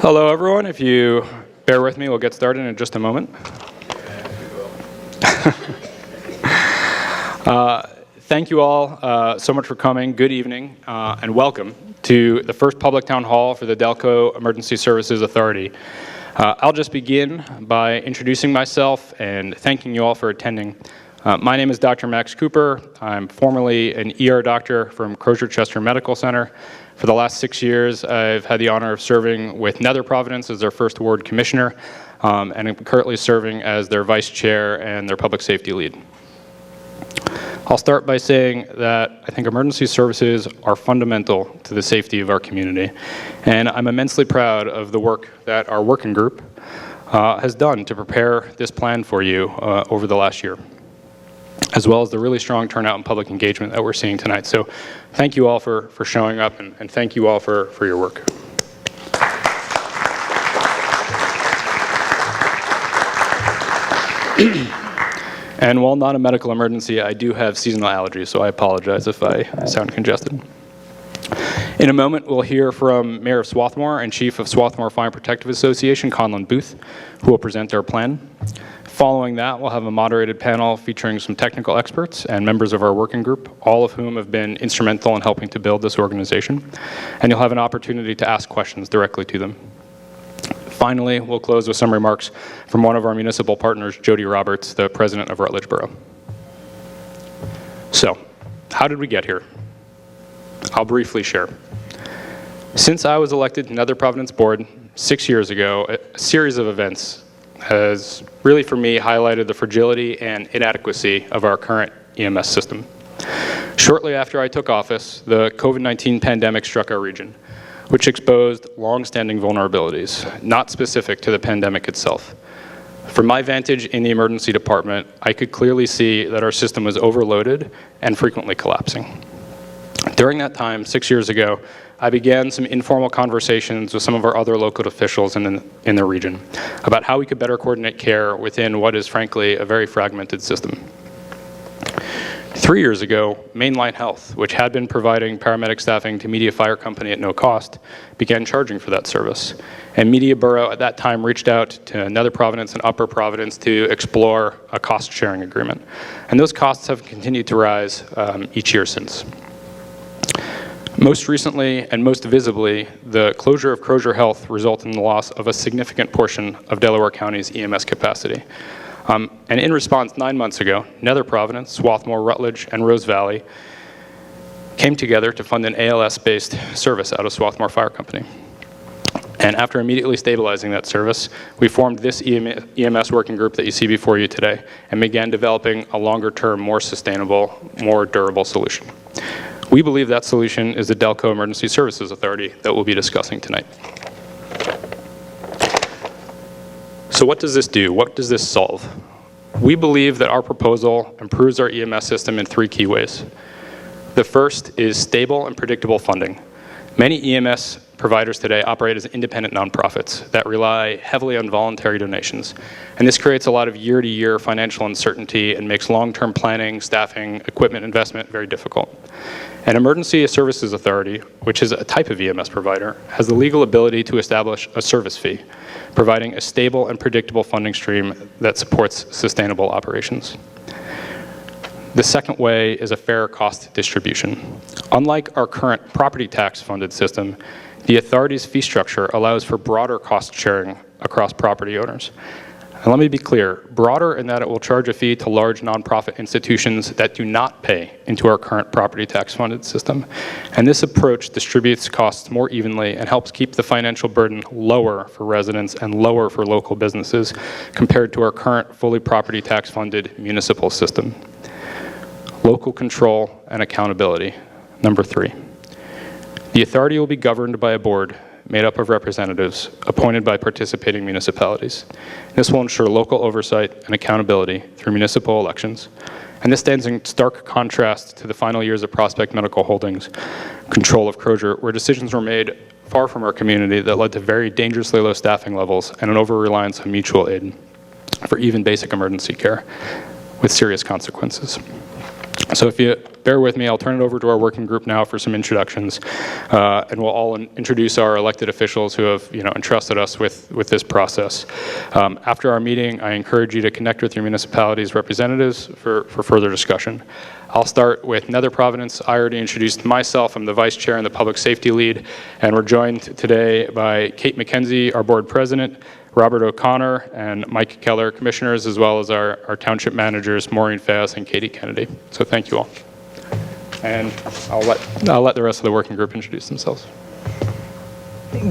Hello, everyone. If you bear with me, we'll get started in just a moment. Thank you all so much for coming. Good evening and welcome to the first public town hall for the Delco Emergency Services Authority. I'll just begin by introducing myself and thanking you all for attending. My name is Dr. Max Cooper. I'm formerly an ER doctor from Crozier-Chester Medical Center. For the last 6 years, I've had the honor of serving with Nether Providence as their first ward commissioner, and I'm currently serving as their vice chair and their public safety lead. I'll start by saying that I think emergency services are fundamental to the safety of our community, and I'm immensely proud of the work that our working group has done to prepare this plan for you over the last year, as well as the really strong turnout and public engagement that we're seeing tonight. So thank you all for showing up, and thank you all for your work. And while not a medical emergency, I do have seasonal allergies, so I apologize if I sound congested. In a moment, we'll hear from Mayor of Swarthmore and Chief of Swarthmore Fire Protective Association, Conlon Booth, who will present their plan. Following that, we'll have a moderated panel featuring some technical experts and members of our working group, all of whom have been instrumental in helping to build this organization. And you'll have an opportunity to ask questions directly to them. Finally, we'll close with some remarks from one of our municipal partners, Jody Roberts, the president of Rutledge Borough. So, how did we get here? I'll briefly share. Since I was elected to Nether Providence Board 6 years ago, a series of events has really, for me, highlighted the fragility and inadequacy of our current EMS system. Shortly after I took office, the COVID-19 pandemic struck our region, which exposed long-standing vulnerabilities, not specific to the pandemic itself. From my vantage in the emergency department, I could clearly see that our system was overloaded and frequently collapsing. During that time, 6 years ago, I began some informal conversations with some of our other local officials in the region about how we could better coordinate care within what is, frankly, a very fragmented system. 3 years ago, Mainline Health, which had been providing paramedic staffing to Media Fire Company at no cost, began charging for that service. And Media Borough at that time reached out to Nether Providence and Upper Providence to explore a cost-sharing agreement. And those costs have continued to rise each year since. Most recently and most visibly, the closure of Crozier Health resulted in the loss of a significant portion of Delaware County's EMS capacity. And in response, 9 months ago, Nether Providence, Swarthmore, Rutledge, and Rose Valley came together to fund an ALS-based service out of Swarthmore Fire Company. And after immediately stabilizing that service, we formed this EMS working group that you see before you today and began developing a longer-term, more sustainable, more durable solution. We believe that solution is the Delco Emergency Services Authority that we'll be discussing tonight. So what does this do? What does this solve? We believe that our proposal improves our EMS system in 3 key ways. The first is stable and predictable funding. Many EMS providers today operate as independent nonprofits that rely heavily on voluntary donations. And this creates a lot of year-to-year financial uncertainty and makes long-term planning, staffing, equipment investment very difficult. An Emergency Services Authority, which is a type of EMS provider, has the legal ability to establish a service fee, providing a stable and predictable funding stream that supports sustainable operations. The second way is a fair cost distribution. Unlike our current property tax funded system, the authority's fee structure allows for broader cost sharing across property owners. And let me be clear, broader in that it will charge a fee to large nonprofit institutions that do not pay into our current property tax funded system. And this approach distributes costs more evenly and helps keep the financial burden lower for residents and lower for local businesses compared to our current fully property tax funded municipal system. Local control and accountability. Number 3. The authority will be governed by a board made up of representatives appointed by participating municipalities. This will ensure local oversight and accountability through municipal elections. And this stands in stark contrast to the final years of Prospect Medical Holdings' control of Crozier, where decisions were made far from our community that led to very dangerously low staffing levels and an over-reliance on mutual aid for even basic emergency care with serious consequences. So if you bear with me, I'll turn it over to our working group now for some introductions, and we'll all introduce our elected officials who have entrusted us with this process. After our meeting, I encourage you to connect with your municipality's representatives for further discussion. I'll start with Nether Providence. I already introduced myself. I'm the vice chair and the public safety lead, and we're joined today by Kate McKenzie, our board president, Robert O'Connor and Mike Keller, commissioners, as well as our township managers, Maureen Fass and Katie Kennedy. So thank you all. And I'll let the rest of the working group introduce themselves.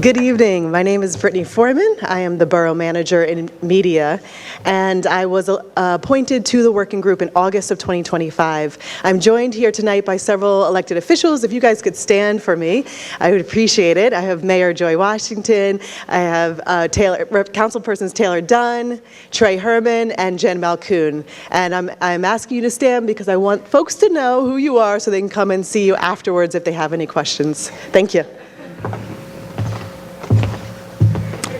Good evening. My name is Brittany Foreman. I am the borough manager in media, and I was appointed to the working group in August of 2025. I'm joined here tonight by several elected officials. If you guys could stand for me, I would appreciate it. I have Mayor Joy Washington. I have Councilpersons Taylor Dunn, Trey Herman, and Jen Malcoon. And I'm asking you to stand because I want folks to know who you are so they can come and see you afterwards if they have any questions. Thank you.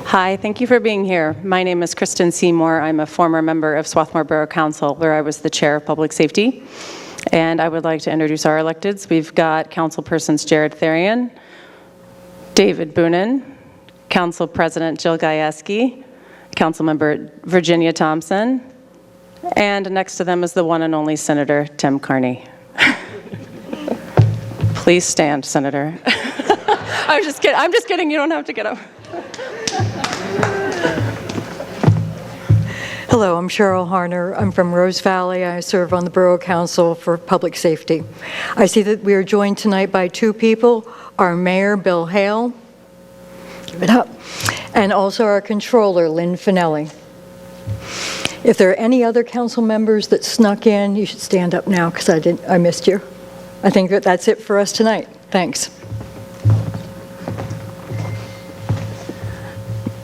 Hi, thank you for being here. My name is Kristen Seymour. I'm a former member of Swarthmore Borough Council, where I was the chair of public safety. And I would like to introduce our electeds. We've got Councilpersons Jared Therian, David Boonen, Council President Jill Gajewski, Councilmember Virginia Thompson, and next to them is the one and only Senator Tim Carney. Please stand, Senator. I'm just kidding. I'm just kidding. You don't have to get up. Hello, I'm Cheryl Harner. I'm from Rose Valley. I serve on the Borough Council for Public Safety. I see that we are joined tonight by two people, our Mayor, Bill Hale, give it up, and also our Controller, Lynn Finelli. If there are any other council members that snuck in, you should stand up now because I missed you. I think that's it for us tonight. Thanks.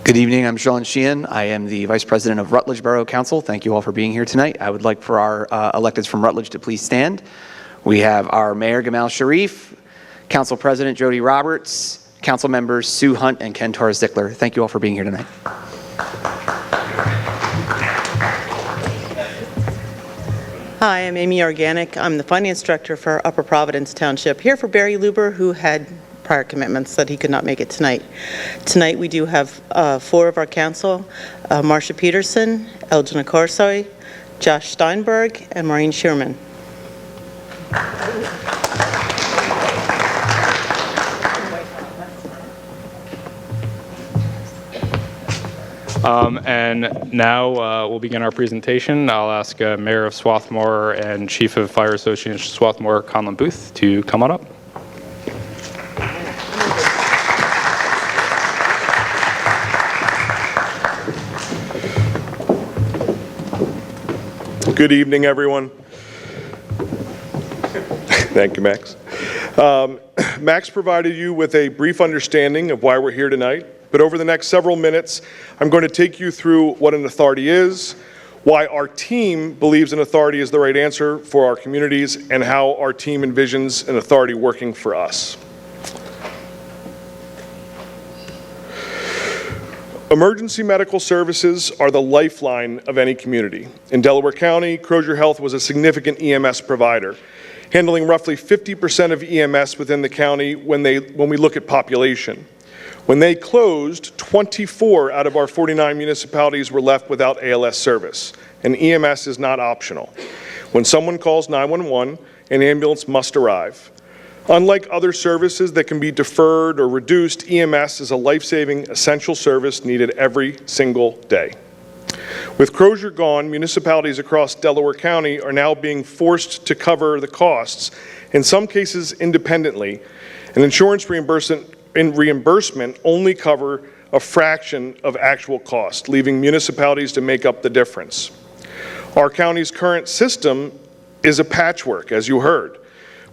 Good evening, I'm Sean Sheehan. I am the Vice President of Rutledge Borough Council. Thank you all for being here tonight. I would like for our electeds from Rutledge to please stand. We have our Mayor Gamal Sharif, Council President Jody Roberts, Council Members Sue Hunt and Ken Torres-Dickler. Thank you all for being here tonight. Hi, I'm Amy Organic. I'm the Finance Director for Upper Providence Township, here for Barry Luber, who had prior commitments that he could not make it tonight. Tonight we do have 4 of our council, Marcia Peterson, Elgin Akorsoy, Josh Steinberg, and Maureen Sherman. And now we'll begin our presentation. I'll ask Mayor of Swarthmore and Chief of Fire Association Swarthmore, Conlon Booth, to come on up. Good evening, everyone. Thank you, Max. Max provided you with a brief understanding of why we're here tonight, but over the next several minutes, I'm going to take you through what an authority is, why our team believes an authority is the right answer for our communities, and how our team envisions an authority working for us. Emergency medical services are the lifeline of any community. In Delaware County, Crozier Health was a significant EMS provider, handling roughly 50% of EMS within the county when we look at population. When they closed, 24 out of our 49 municipalities were left without ALS service, and EMS is not optional. When someone calls 911, an ambulance must arrive. Unlike other services that can be deferred or reduced, EMS is a life-saving, essential service needed every single day. With Crozier gone, municipalities across Delaware County are now being forced to cover the costs, in some cases independently, and insurance reimbursement only cover a fraction of actual cost, leaving municipalities to make up the difference. Our county's current system is a patchwork, as you heard.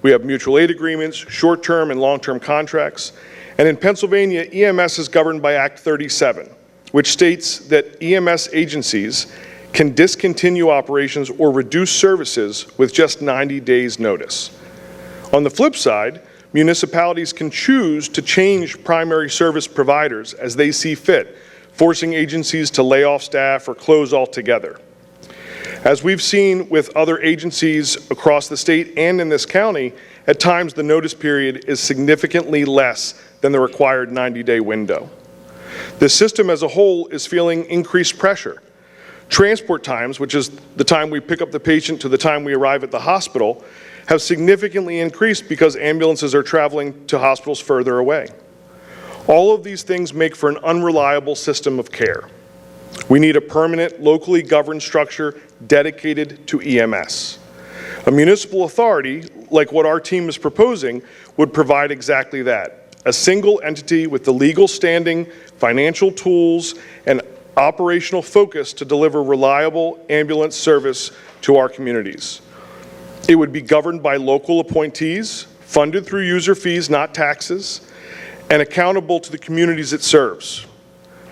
We have mutual aid agreements, short-term and long-term contracts, and in Pennsylvania, EMS is governed by Act 37, which states that EMS agencies can discontinue operations or reduce services with just 90 days' notice. On the flip side, municipalities can choose to change primary service providers as they see fit, forcing agencies to lay off staff or close altogether. As we've seen with other agencies across the state and in this county, at times the notice period is significantly less than the required 90-day window. The system as a whole is feeling increased pressure. Transport times, which is the time we pick up the patient to the time we arrive at the hospital, have significantly increased because ambulances are traveling to hospitals further away. All of these things make for an unreliable system of care. We need a permanent, locally governed structure dedicated to EMS. A municipal authority, like what our team is proposing, would provide exactly that. A single entity with the legal standing, financial tools, and operational focus to deliver reliable ambulance service to our communities. It would be governed by local appointees, funded through user fees, not taxes, and accountable to the communities it serves.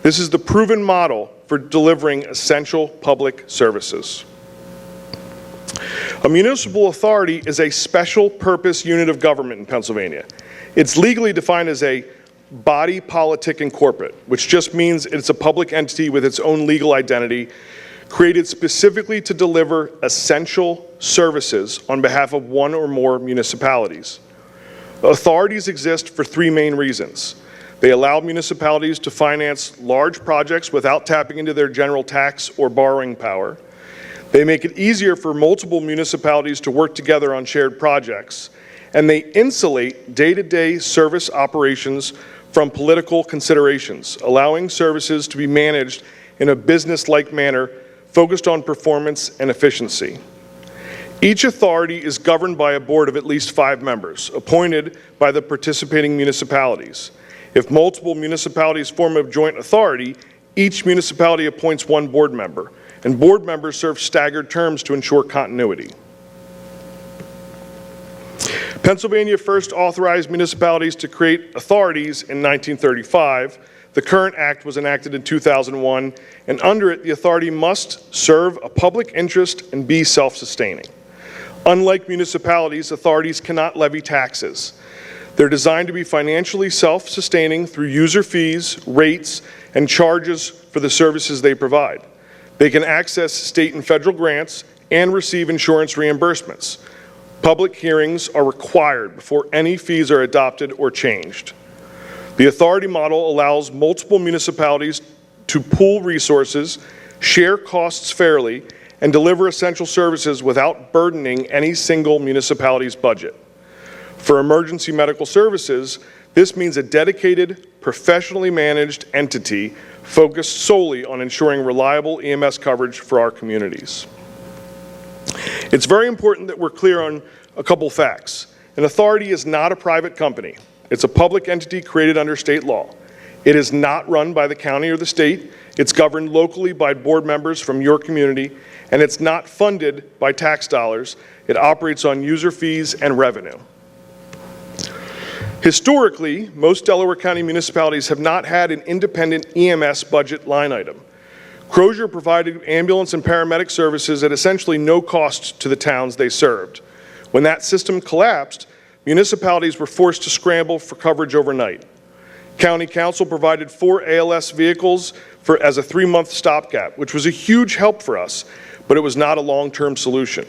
This is the proven model for delivering essential public services. A municipal authority is a special purpose unit of government in Pennsylvania. It's legally defined as a body politic and corporate, which just means it's a public entity with its own legal identity, created specifically to deliver essential services on behalf of one or more municipalities. Authorities exist for three main reasons. They allow municipalities to finance large projects without tapping into their general tax or borrowing power. They make it easier for multiple municipalities to work together on shared projects. And they insulate day-to-day service operations from political considerations, allowing services to be managed in a business-like manner focused on performance and efficiency. Each authority is governed by a board of at least 5 members, appointed by the participating municipalities. If multiple municipalities form a joint authority, each municipality appoints 1 board member, and board members serve staggered terms to ensure continuity. Pennsylvania first authorized municipalities to create authorities in 1935. The current act was enacted in 2001, and under it, the authority must serve a public interest and be self-sustaining. Unlike municipalities, authorities cannot levy taxes. They're designed to be financially self-sustaining through user fees, rates, and charges for the services they provide. They can access state and federal grants and receive insurance reimbursements. Public hearings are required before any fees are adopted or changed. The authority model allows multiple municipalities to pool resources, share costs fairly, and deliver essential services without burdening any single municipality's budget. For emergency medical services, this means a dedicated, professionally managed entity focused solely on ensuring reliable EMS coverage for our communities. It's very important that we're clear on a couple facts. An authority is not a private company. It's a public entity created under state law. It is not run by the county or the state. It's governed locally by board members from your community, and it's not funded by tax dollars. It operates on user fees and revenue. Historically, most Delaware County municipalities have not had an independent EMS budget line item. Crozier provided ambulance and paramedic services at essentially no cost to the towns they served. When that system collapsed, municipalities were forced to scramble for coverage overnight. County Council provided 4 ALS vehicles as a 3-month stopgap, which was a huge help for us, but it was not a long-term solution.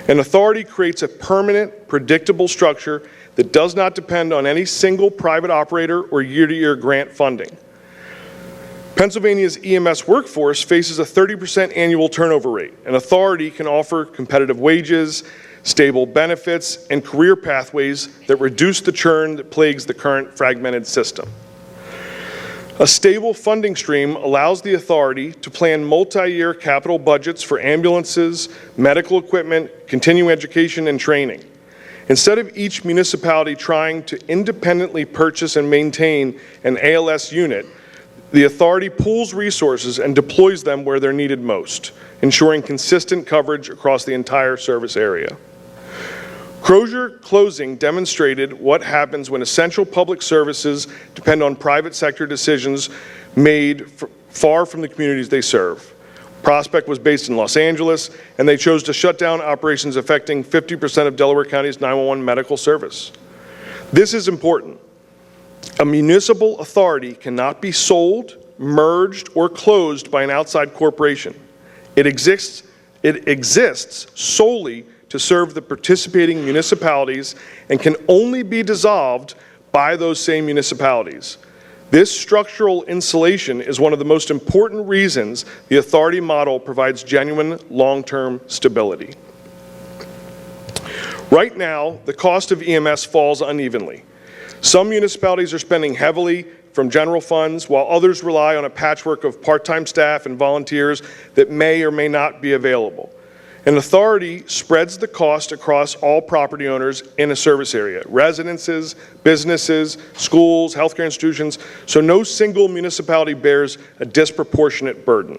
An authority creates a permanent, predictable structure that does not depend on any single private operator or year-to-year grant funding. Pennsylvania's EMS workforce faces a 30% annual turnover rate. An authority can offer competitive wages, stable benefits, and career pathways that reduce the churn that plagues the current fragmented system. A stable funding stream allows the authority to plan multi-year capital budgets for ambulances, medical equipment, continuing education, and training. Instead of each municipality trying to independently purchase and maintain an ALS unit, the authority pools resources and deploys them where they're needed most, ensuring consistent coverage across the entire service area. Crozier closing demonstrated what happens when essential public services depend on private sector decisions made far from the communities they serve. Prospect was based in Los Angeles, and they chose to shut down operations affecting 50% of Delaware County's 911 medical service. This is important. A municipal authority cannot be sold, merged, or closed by an outside corporation. It exists It exists solely to serve the participating municipalities and can only be dissolved by those same municipalities. This structural insulation is one of the most important reasons the authority model provides genuine long-term stability. Right now, the cost of EMS falls unevenly. Some municipalities are spending heavily from general funds, while others rely on a patchwork of part-time staff and volunteers that may or may not be available. An authority spreads the cost across all property owners in a service area: residences, businesses, schools, healthcare institutions, so no single municipality bears a disproportionate burden.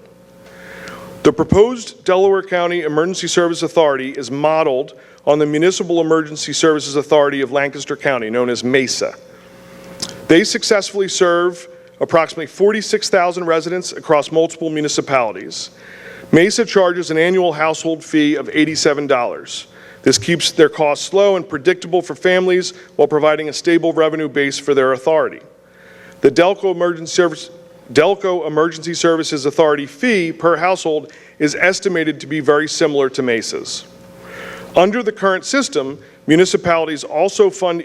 The proposed Delaware County Emergency Service Authority is modeled on the Municipal Emergency Services Authority of Lancaster County, known as MESA. They successfully serve approximately 46,000 residents across multiple municipalities. MESA charges an annual household fee of $87. This keeps their costs low and predictable for families while providing a stable revenue base for their authority. The Delco Emergency Services Authority fee per household is estimated to be very similar to MESA's. Under the current system, municipalities also fund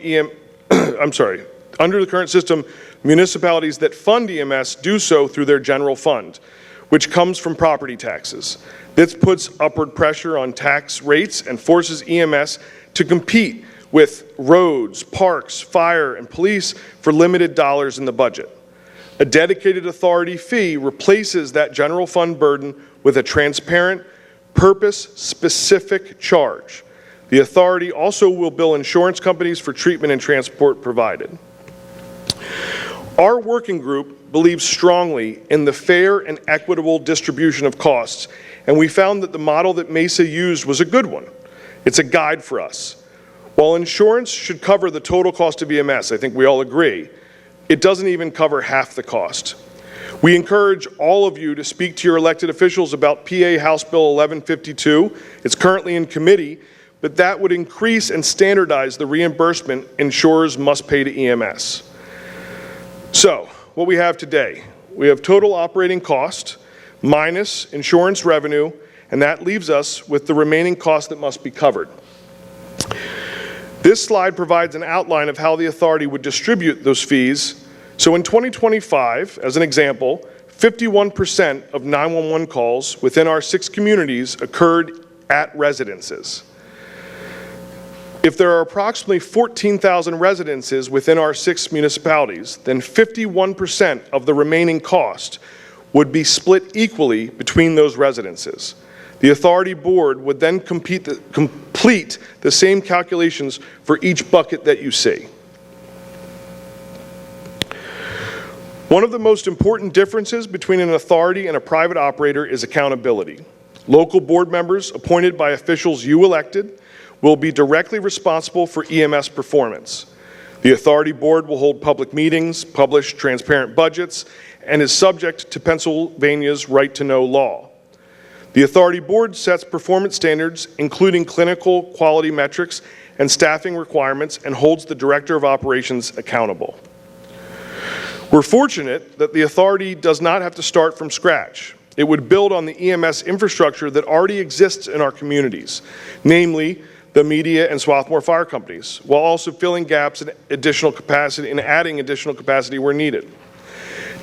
Under the current system, municipalities that fund EMS do so through their general fund, which comes from property taxes. This puts upward pressure on tax rates and forces EMS to compete with roads, parks, fire, and police for limited dollars in the budget. A dedicated authority fee replaces that general fund burden with a transparent, purpose-specific charge. The authority also will bill insurance companies for treatment and transport provided. Our working group believes strongly in the fair and equitable distribution of costs, and we found that the model that MESA used was a good one. It's a guide for us. While insurance should cover the total cost of EMS, I think we all agree, it doesn't even cover half the cost. We encourage all of you to speak to your elected officials about PA House Bill 1152. It's currently in committee, but that would increase and standardize the reimbursement insurers must pay to EMS. So, what we have today, we have total operating cost minus insurance revenue, and that leaves us with the remaining costs that must be covered. This slide provides an outline of how the authority would distribute those fees. So in 2025, as an example, 51% of 911 calls within our 6 communities occurred at residences. If there are approximately 14,000 residences within our 6 municipalities, then 51% of the remaining cost would be split equally between those residences. The authority board would then complete the same calculations for each bucket that you see. One of the most important differences between an authority and a private operator is accountability. Local board members appointed by officials you elected will be directly responsible for EMS performance. The authority board will hold public meetings, publish transparent budgets, and is subject to Pennsylvania's right-to-know law. The authority board sets performance standards, including clinical quality metrics and staffing requirements, and holds the director of operations accountable. We're fortunate that the authority does not have to start from scratch. It would build on the EMS infrastructure that already exists in our communities, namely the Media and Swarthmore Fire Companies, while also filling gaps in additional capacity and adding additional capacity where needed.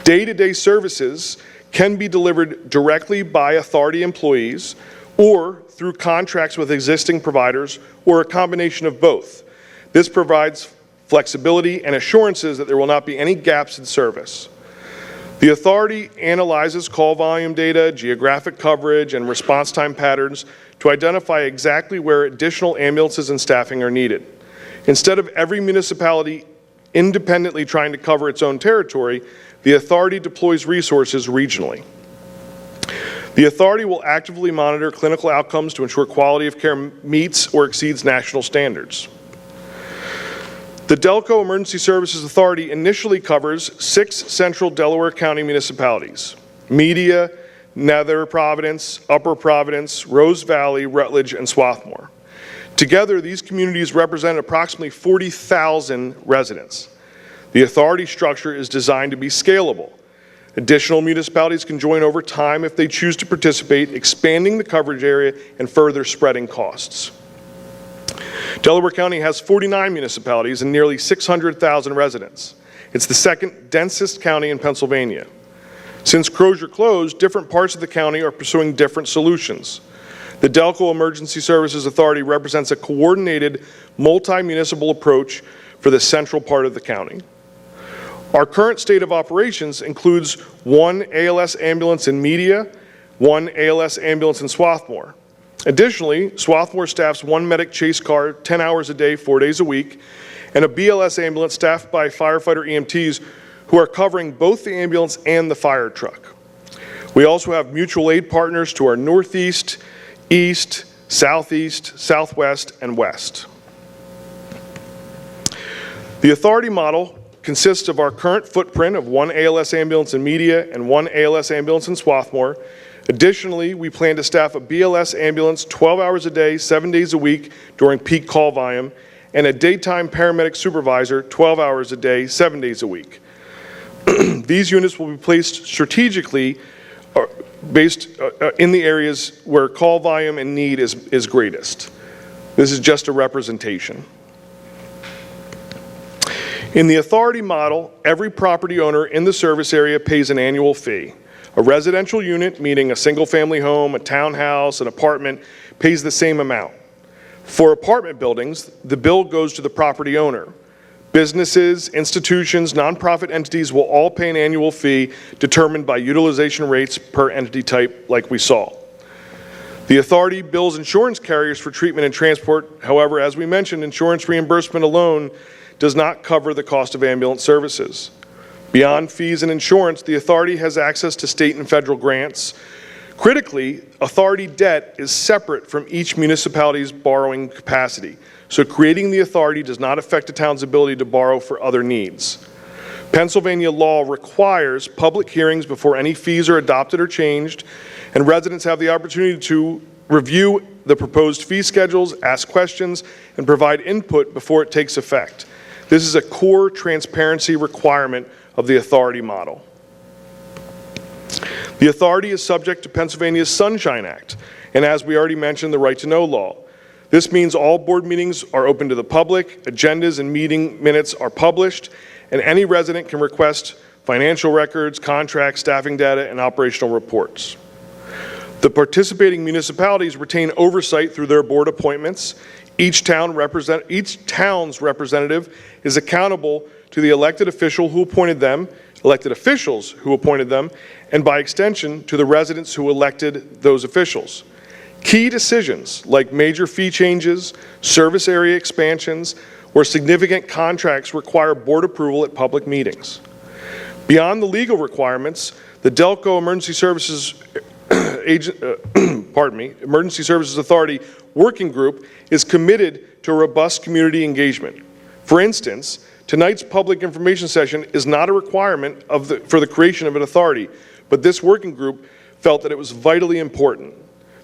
Day-to-day services can be delivered directly by authority employees or through contracts with existing providers, or a combination of both. This provides flexibility and assurances that there will not be any gaps in service. The authority analyzes call volume data, geographic coverage, and response time patterns to identify exactly where additional ambulances and staffing are needed. Instead of every municipality independently trying to cover its own territory, the authority deploys resources regionally. The authority will actively monitor clinical outcomes to ensure quality of care meets or exceeds national standards. The Delco Emergency Services Authority initially covers 6 central Delaware County municipalities: Media, Nether Providence, Upper Providence, Rose Valley, Rutledge, and Swarthmore. Together, these communities represent approximately 40,000 residents. The authority structure is designed to be scalable. Additional municipalities can join over time if they choose to participate, expanding the coverage area and further spreading costs. Delaware County has 49 municipalities and nearly 600,000 residents. It's the second densest county in Pennsylvania. Since Crozier closed, different parts of the county are pursuing different solutions. The Delco Emergency Services Authority represents a coordinated, multi-municipal approach for the central part of the county. Our current state of operations includes one ALS ambulance in Media, one ALS ambulance in Swarthmore. Additionally, Swarthmore staffs one medic chase car 10 hours a day, 4 days a week, and a BLS ambulance staffed by firefighter EMTs who are covering both the ambulance and the fire truck. We also have mutual aid partners to our northeast, east, southeast, southwest, and west. The authority model consists of our current footprint of one ALS ambulance in Media and one ALS ambulance in Swarthmore. Additionally, we plan to staff a BLS ambulance 12 hours a day, 7 days a week during peak call volume, and a daytime paramedic supervisor 12 hours a day, 7 days a week. These units will be placed strategically based in the areas where call volume and need is greatest. This is just a representation. In the authority model, every property owner in the service area pays an annual fee. A residential unit, meaning a single-family home, a townhouse, an apartment, pays the same amount. For apartment buildings, the bill goes to the property owner. Businesses, institutions, nonprofit entities will all pay an annual fee determined by utilization rates per entity type, like we saw. The authority bills insurance carriers for treatment and transport. However, as we mentioned, insurance reimbursement alone does not cover the cost of ambulance services. Beyond fees and insurance, the authority has access to state and federal grants. Critically, authority debt is separate from each municipality's borrowing capacity, so creating the authority does not affect a town's ability to borrow for other needs. Pennsylvania law requires public hearings before any fees are adopted or changed, and residents have the opportunity to review the proposed fee schedules, ask questions, and provide input before it takes effect. This is a core transparency requirement of the authority model. The authority is subject to Pennsylvania's Sunshine Act, and as we already mentioned, the Right to Know law. This means all board meetings are open to the public, agendas and meeting minutes are published, and any resident can request financial records, contracts, staffing data, and operational reports. The participating municipalities retain oversight through their board appointments. Each town's representative is accountable to the elected officials who appointed them, and by extension to the residents who elected those officials. Key decisions like major fee changes, service area expansions, or significant contracts require board approval at public meetings. Beyond the legal requirements, the Delco Emergency Services Emergency Services Authority Working Group is committed to robust community engagement. For instance, tonight's public information session is not a requirement for the creation of an authority, but this working group felt that it was vitally important.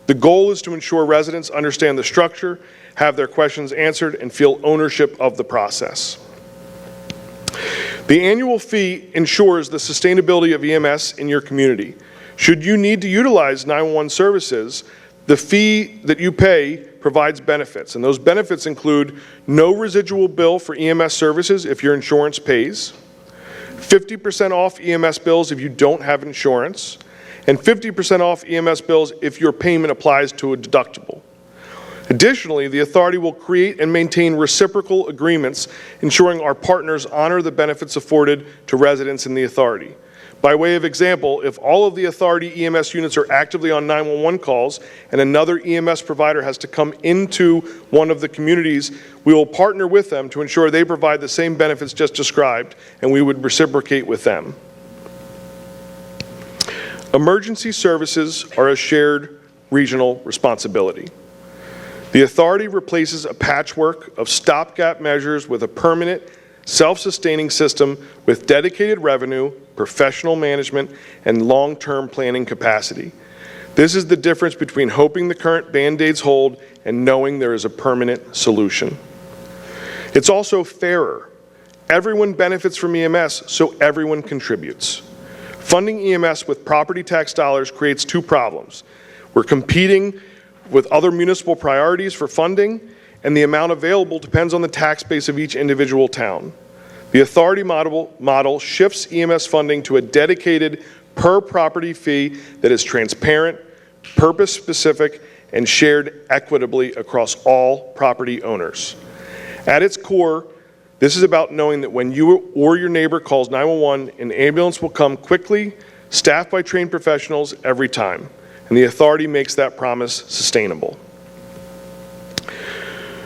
The goal is to ensure residents understand the structure, have their questions answered, and feel ownership of the process. The annual fee ensures the sustainability of EMS in your community. Should you need to utilize 911 services, the fee that you pay provides benefits, and those benefits include no residual bill for EMS services if your insurance pays, 50% off EMS bills if you don't have insurance, and 50% off EMS bills if your payment applies to a deductible. Additionally, the authority will create and maintain reciprocal agreements, ensuring our partners honor the benefits afforded to residents in the authority. By way of example, if all of the authority EMS units are actively on 911 calls and another EMS provider has to come into one of the communities, we will partner with them to ensure they provide the same benefits just described, and we would reciprocate with them. Emergency services are a shared regional responsibility. The authority replaces a patchwork of stopgap measures with a permanent, self-sustaining system with dedicated revenue, professional management, and long-term planning capacity. This is the difference between hoping the current Band-Aids hold and knowing there is a permanent solution. It's also fairer. Everyone benefits from EMS, so everyone contributes. Funding EMS with property tax dollars creates two problems. We're competing with other municipal priorities for funding, and the amount available depends on the tax base of each individual town. The authority model shifts EMS funding to a dedicated per-property fee that is transparent, purpose-specific, and shared equitably across all property owners. At its core, this is about knowing that when you or your neighbor calls 911, an ambulance will come quickly, staffed by trained professionals every time, and the authority makes that promise sustainable.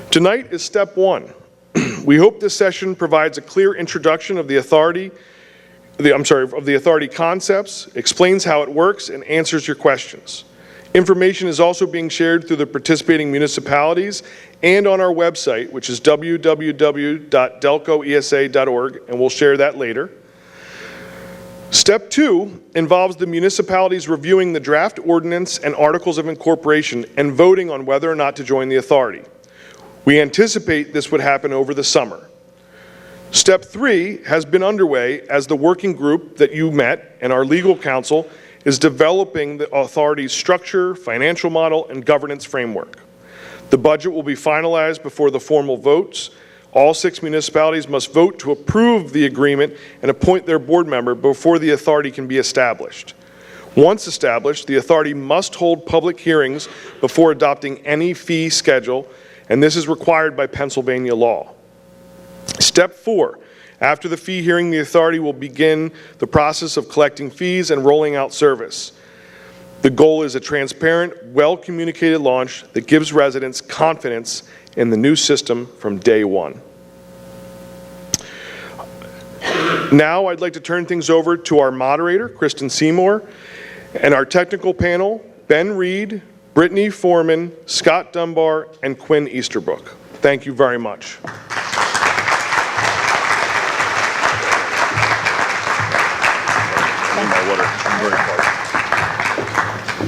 Tonight is step one. We hope this session provides a clear introduction of the authority concepts, explains how it works, and answers your questions. Information is also being shared through the participating municipalities and on our website, which is www.delcoesa.org, and we'll share that later. Step two involves the municipalities reviewing the draft ordinance and articles of incorporation and voting on whether or not to join the authority. We anticipate this would happen over the summer. Step three has been underway as the working group that you met and our legal counsel is developing the authority's structure, financial model, and governance framework. The budget will be finalized before the formal votes. All 6 municipalities must vote to approve the agreement and appoint their board member before the authority can be established. Once established, the authority must hold public hearings before adopting any fee schedule, and this is required by Pennsylvania law. Step 4, after the fee hearing, the authority will begin the process of collecting fees and rolling out service. The goal is a transparent, well-communicated launch that gives residents confidence in the new system from day one. Now I'd like to turn things over to our moderator, Kristen Seymour, and our technical panel, Ben Reed, Brittany Foreman, Scott Dunbar, and Quinn Easterbrook. Thank you very much.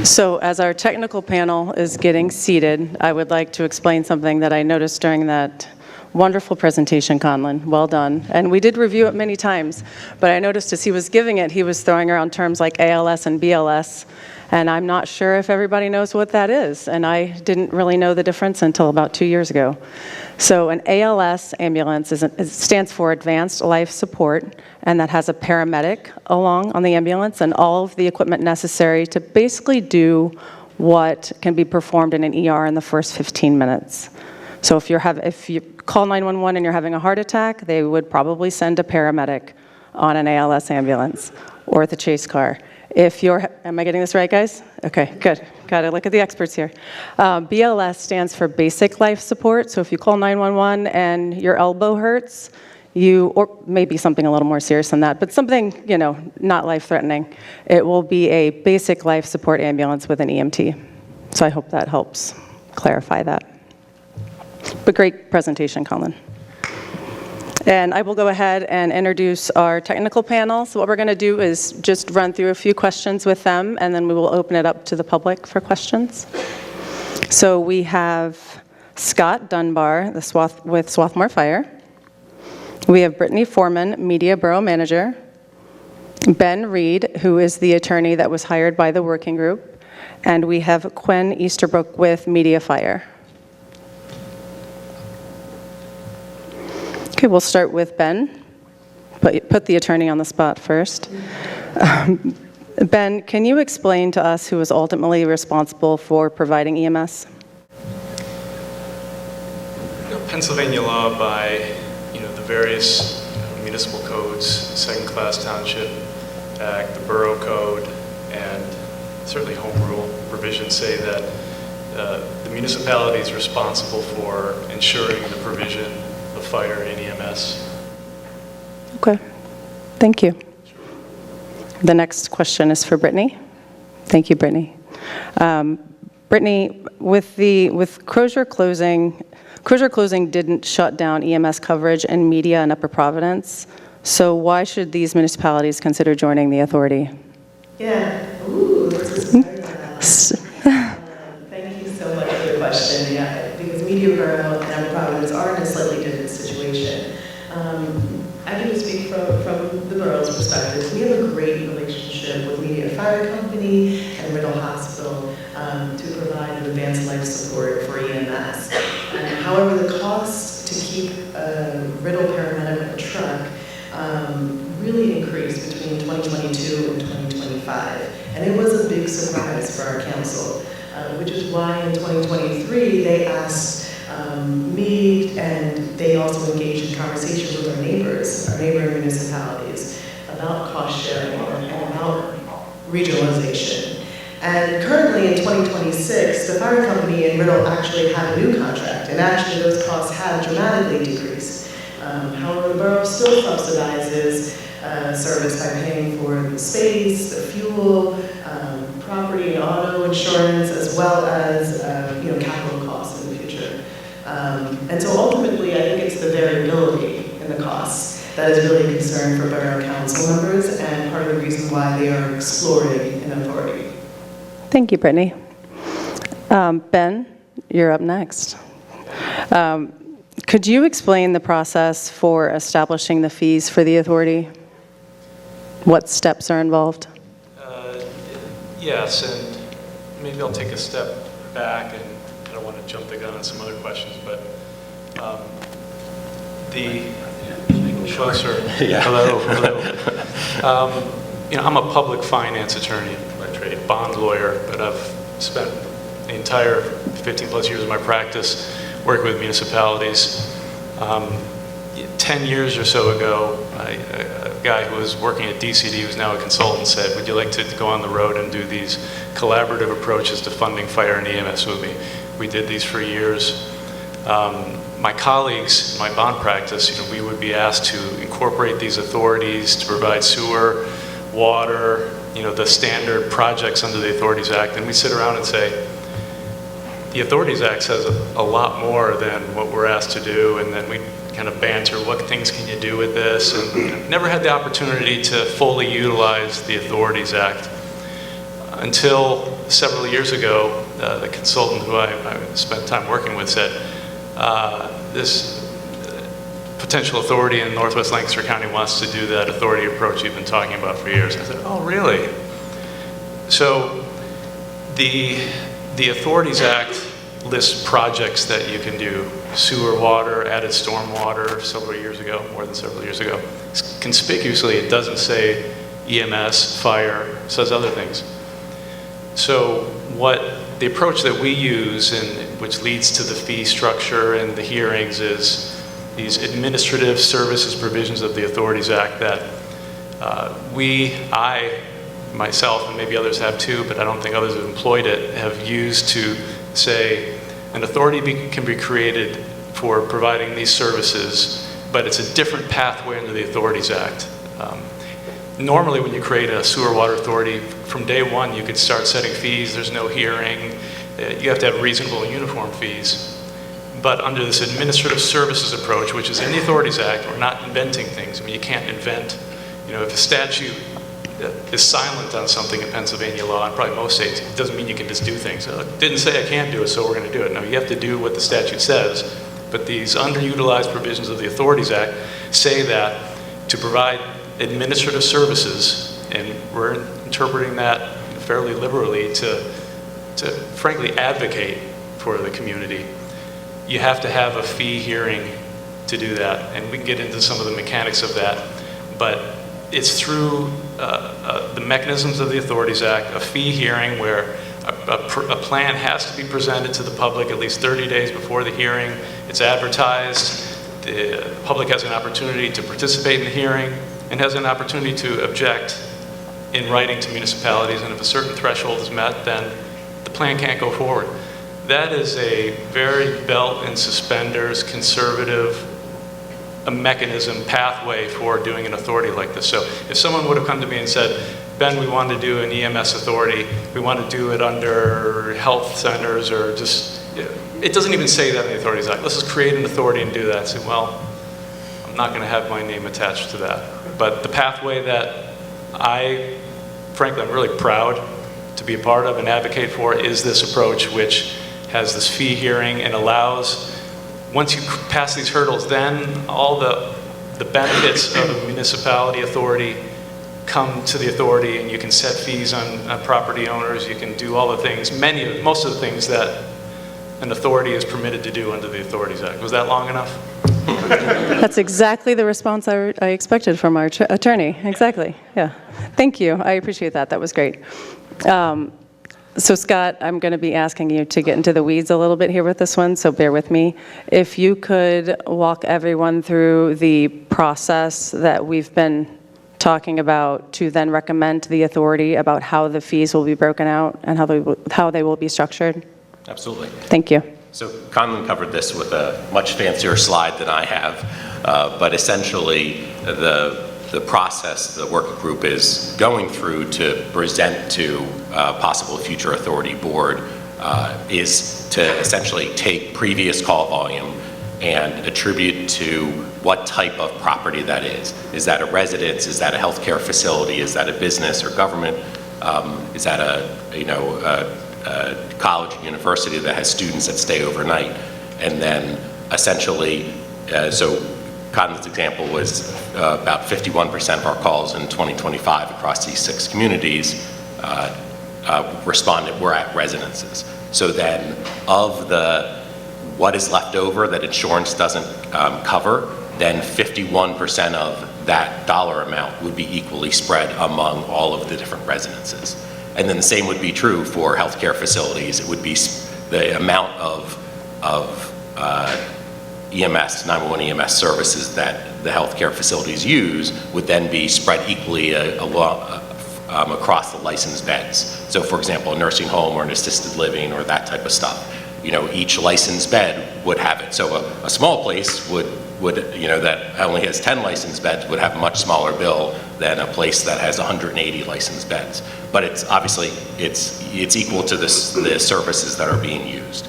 So as our technical panel is getting seated, I would like to explain something that I noticed during that wonderful presentation, Conlon. Well done. And we did review it many times, but I noticed as he was giving it, he was throwing around terms like ALS and BLS, and I'm not sure if everybody knows what that is, and I didn't really know the difference until about 2 years ago. So an ALS ambulance stands for Advanced Life Support, and that has a paramedic along on the ambulance and all of the equipment necessary to basically do what can be performed in an ER in the first 15 minutes. So if you call 911 and you're having a heart attack, they would probably send a paramedic on an ALS ambulance or the chase car. Am I getting this right, guys? Okay, good. Got to look at the experts here. BLS stands for Basic Life Support. So if you call 911 and your elbow hurts, or maybe something a little more serious than that, but something, not life-threatening, it will be a basic life support ambulance with an EMT. So I hope that helps clarify that. But great presentation, Colin. And I will go ahead and introduce our technical panel. So what we're going to do is just run through a few questions with them, and then we will open it up to the public for questions. So we have Scott Dunbar with Swarthmore Fire. We have Brittany Foreman, Media Borough Manager. Ben Reed, who is the attorney that was hired by the working group. And we have Quinn Easterbrook with Media Fire. Okay, we'll start with Ben. Put the attorney on the spot first. Ben, can you explain to us who is ultimately responsible for providing EMS? Pennsylvania law by the various municipal codes, Second-Class Township Act, the Borough Code, and certainly home rule provisions say that the municipality is responsible for ensuring the provision of fire and EMS. Okay, thank you. The next question is for Brittany. Thank you, Brittany. Brittany, with Crozier closing didn't shut down EMS coverage in Media and Upper Providence. So why should these municipalities consider joining the authority? Yeah. Ooh, this is thank you so much for the question. Yeah, because Media Borough and Upper Providence are in a slightly different situation. I can just speak from the borough's perspective. We have a great relationship with Media Fire Company and Riddle Hospital to provide an advanced life support for EMS. However, the cost to keep a Riddle paramedic in a truck really increased between 2022 and 2025. And it was a big surprise for our council, which is why in 2023 they asked me, and they also engaged in conversations with our neighbors, our neighboring municipalities, about cost sharing and about regionalization. And currently in 2026, the fire company in Riddle actually had a new contract, and actually those costs have dramatically decreased. However, the borough still subsidizes service by paying for the space, the fuel, property and auto insurance, as well as capital costs in the future. And so ultimately, I think it's the variability in the costs that is really a concern for borough council members, and part of the reason why they are exploring an authority. Thank you, Brittany. Ben, you're up next. Could you explain the process for establishing the fees for the authority? What steps are involved? Yes, and maybe I'll take a step back, and I don't want to jump the gun on some other questions, but hello. I'm a public finance attorney by trade, bond lawyer, but I've spent the entire 15 plus years of my practice working with municipalities. 10 years or so ago, a guy who was working at DCD, who's now a consultant, said, would you like to go on the road and do these collaborative approaches to funding fire and EMS with me? We did these for years. My colleagues in my bond practice, we would be asked to incorporate these authorities to provide sewer, water, the standard projects under the Authorities Act, and we sit around and say, the Authorities Act says a lot more than what we're asked to do, and then we kind of banter, what things can you do with this? And never had the opportunity to fully utilize the Authorities Act until several years ago. The consultant who I spent time working with said, this potential authority in Northwest Lancaster County wants to do that authority approach you've been talking about for years. I said, oh, really? So the Authorities Act lists projects that you can do: sewer, water, added stormwater several years ago, more than several years ago. Conspicuously, it doesn't say EMS, fire, it says other things. So what the approach that we use, and which leads to the fee structure and the hearings, is these administrative services provisions of the Authorities Act that I, myself, and maybe others have too, but I don't think others have employed it, have used to say an authority can be created for providing these services, but it's a different pathway under the Authorities Act. Normally when you create a sewer water authority, from day one you could start setting fees, there's no hearing, you have to have reasonable and uniform fees. But under this administrative services approach, which is in the Authorities Act, we're not inventing things. I mean, you can't invent, if a statute is silent on something in Pennsylvania law, and probably most states, it doesn't mean you can just do things. It didn't say I can't do it, so we're going to do it. No, you have to do what the statute says. But these underutilized provisions of the Authorities Act say that to provide administrative services, and we're interpreting that fairly liberally to frankly advocate for the community, you have to have a fee hearing to do that. And we can get into some of the mechanics of that, but it's through the mechanisms of the Authorities Act, a fee hearing where a plan has to be presented to the public at least 30 days before the hearing. It's advertised. The public has an opportunity to participate in the hearing and has an opportunity to object in writing to municipalities. And if a certain threshold is met, then the plan can't go forward. That is a very belt and suspenders, conservative mechanism, pathway for doing an authority like this. So if someone would have come to me and said, Ben, we want to do an EMS authority, we want to do it under health centers, or just, it doesn't even say that in the Authorities Act. Let's just create an authority and do that. I say, well, I'm not going to have my name attached to that. But the pathway that frankly, I'm really proud to be a part of and advocate for is this approach, which has this fee hearing and allows, once you pass these hurdles, then all the the benefits of a municipality authority come to the authority, and you can set fees on property owners, you can do all the things, most of the things that an authority is permitted to do under the Authorities Act. Was that long enough? That's exactly the response I expected from our attorney. Exactly. Yeah. Thank you. I appreciate that. That was great. So Scott, I'm going to be asking you to get into the weeds a little bit here with this one, so bear with me. If you could walk everyone through the process that we've been talking about to then recommend to the authority about how the fees will be broken out and how they will be structured. Absolutely. Thank you. So Conlon covered this with a much fancier slide than I have, but essentially the process the working group is going through to present to possible future authority board is to essentially take previous call volume and attribute to what type of property that is. Is that a residence? Is that a healthcare facility? Is that a business or government? Is that a college and university that has students that stay overnight? And then essentially, so Cotton's example was about 51% of our calls in 2025 across these 6 communities responded were at residences. So then of what is left over that insurance doesn't cover, then 51% of that dollar amount would be equally spread among all of the different residences. And then the same would be true for healthcare facilities. It would be the amount of EMS, 911 EMS services that the healthcare facilities use would then be spread equally across the licensed beds. So for example, a nursing home or an assisted living or that type of stuff, each licensed bed would have it. So a small place would that only has 10 licensed beds would have a much smaller bill than a place that has 180 licensed beds. But it's obviously, it's equal to the services that are being used.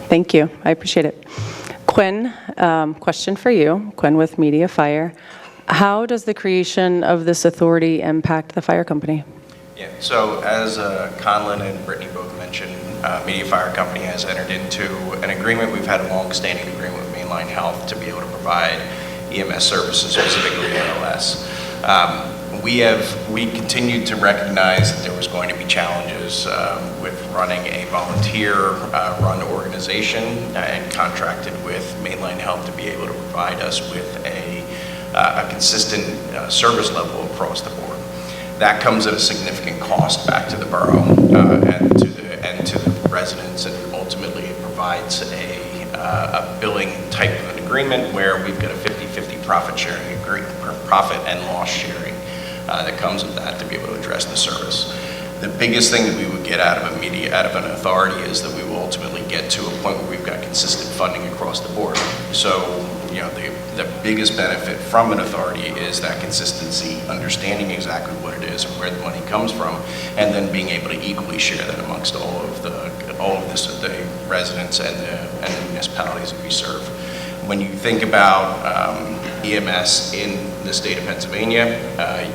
Thank you. I appreciate it. Quinn, question for you. Quinn with Media Fire. How does the creation of this authority impact the fire company? Yeah, so as Conlon and Brittany both mentioned, Media Fire Company has entered into an agreement. We've had a long-standing agreement with Mainline Health to be able to provide EMS services, specifically ALS. We continued to recognize that there was going to be challenges with running a volunteer-run organization and contracted with Mainline Health to be able to provide us with a consistent service level across the board. That comes at a significant cost back to the borough and to the residents, and ultimately it provides a billing type of an agreement where we've got a 50-50 profit and loss sharing that comes with that to be able to address the service. The biggest thing that we would get out of an authority is that we will ultimately get to a point where we've got consistent funding across the board. So, the biggest benefit from an authority is that consistency, understanding exactly what it is and where the money comes from, and then being able to equally share that amongst all of the residents and the municipalities that we serve. When you think about EMS in the state of Pennsylvania,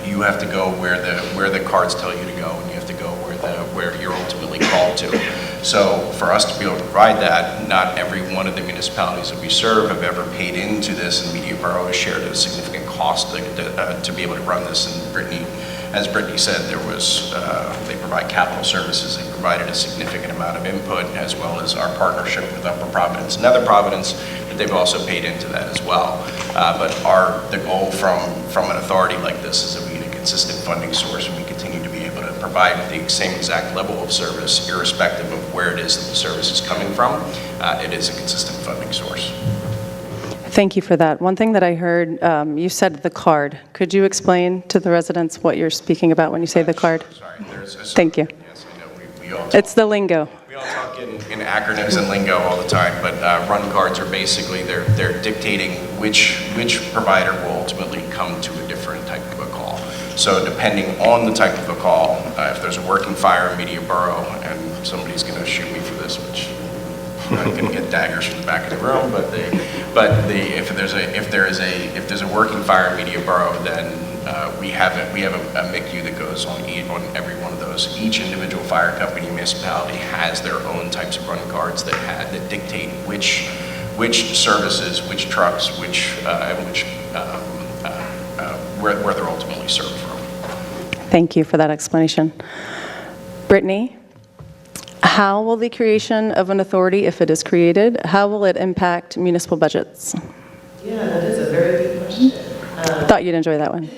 you have to go where the cards tell you to go, and you have to go where you're ultimately called to. So for us to be able to provide that, not every one of the municipalities that we serve have ever paid into this, and Media Borough has shared a significant cost to be able to run this. And as Brittany said, they provide capital services. They provided a significant amount of input, as well as our partnership with Upper Providence and Nether Providence, that they've also paid into that as well. But the goal from an authority like this is that we get a consistent funding source, and we continue to be able to provide the same exact level of service, irrespective of where it is that the service is coming from. It is a consistent funding source. Thank you for that. One thing that I heard, you said the card. Could you explain to the residents what you're speaking about when you say the card? Sorry. Thank you. Yes, I know. We all talk, it's the lingo. We all talk in acronyms and lingo all the time, but run cards are basically, they're dictating which provider will ultimately come to a different type of a call. So depending on the type of a call, if there's a working fire in Media Borough, and somebody's going to shoot me for this, which I'm going to get daggers from the back of the room, if there's a working fire in Media Borough, then we have a MICU that goes on every one of those. Each individual fire company municipality has their own types of run cards that dictate which which services, which trucks, where they're ultimately served from. Thank you for that explanation. Brittany, how will the creation of an authority, if it is created, how will it impact municipal budgets? Yeah, that is a very good question. Thought you'd enjoy that one.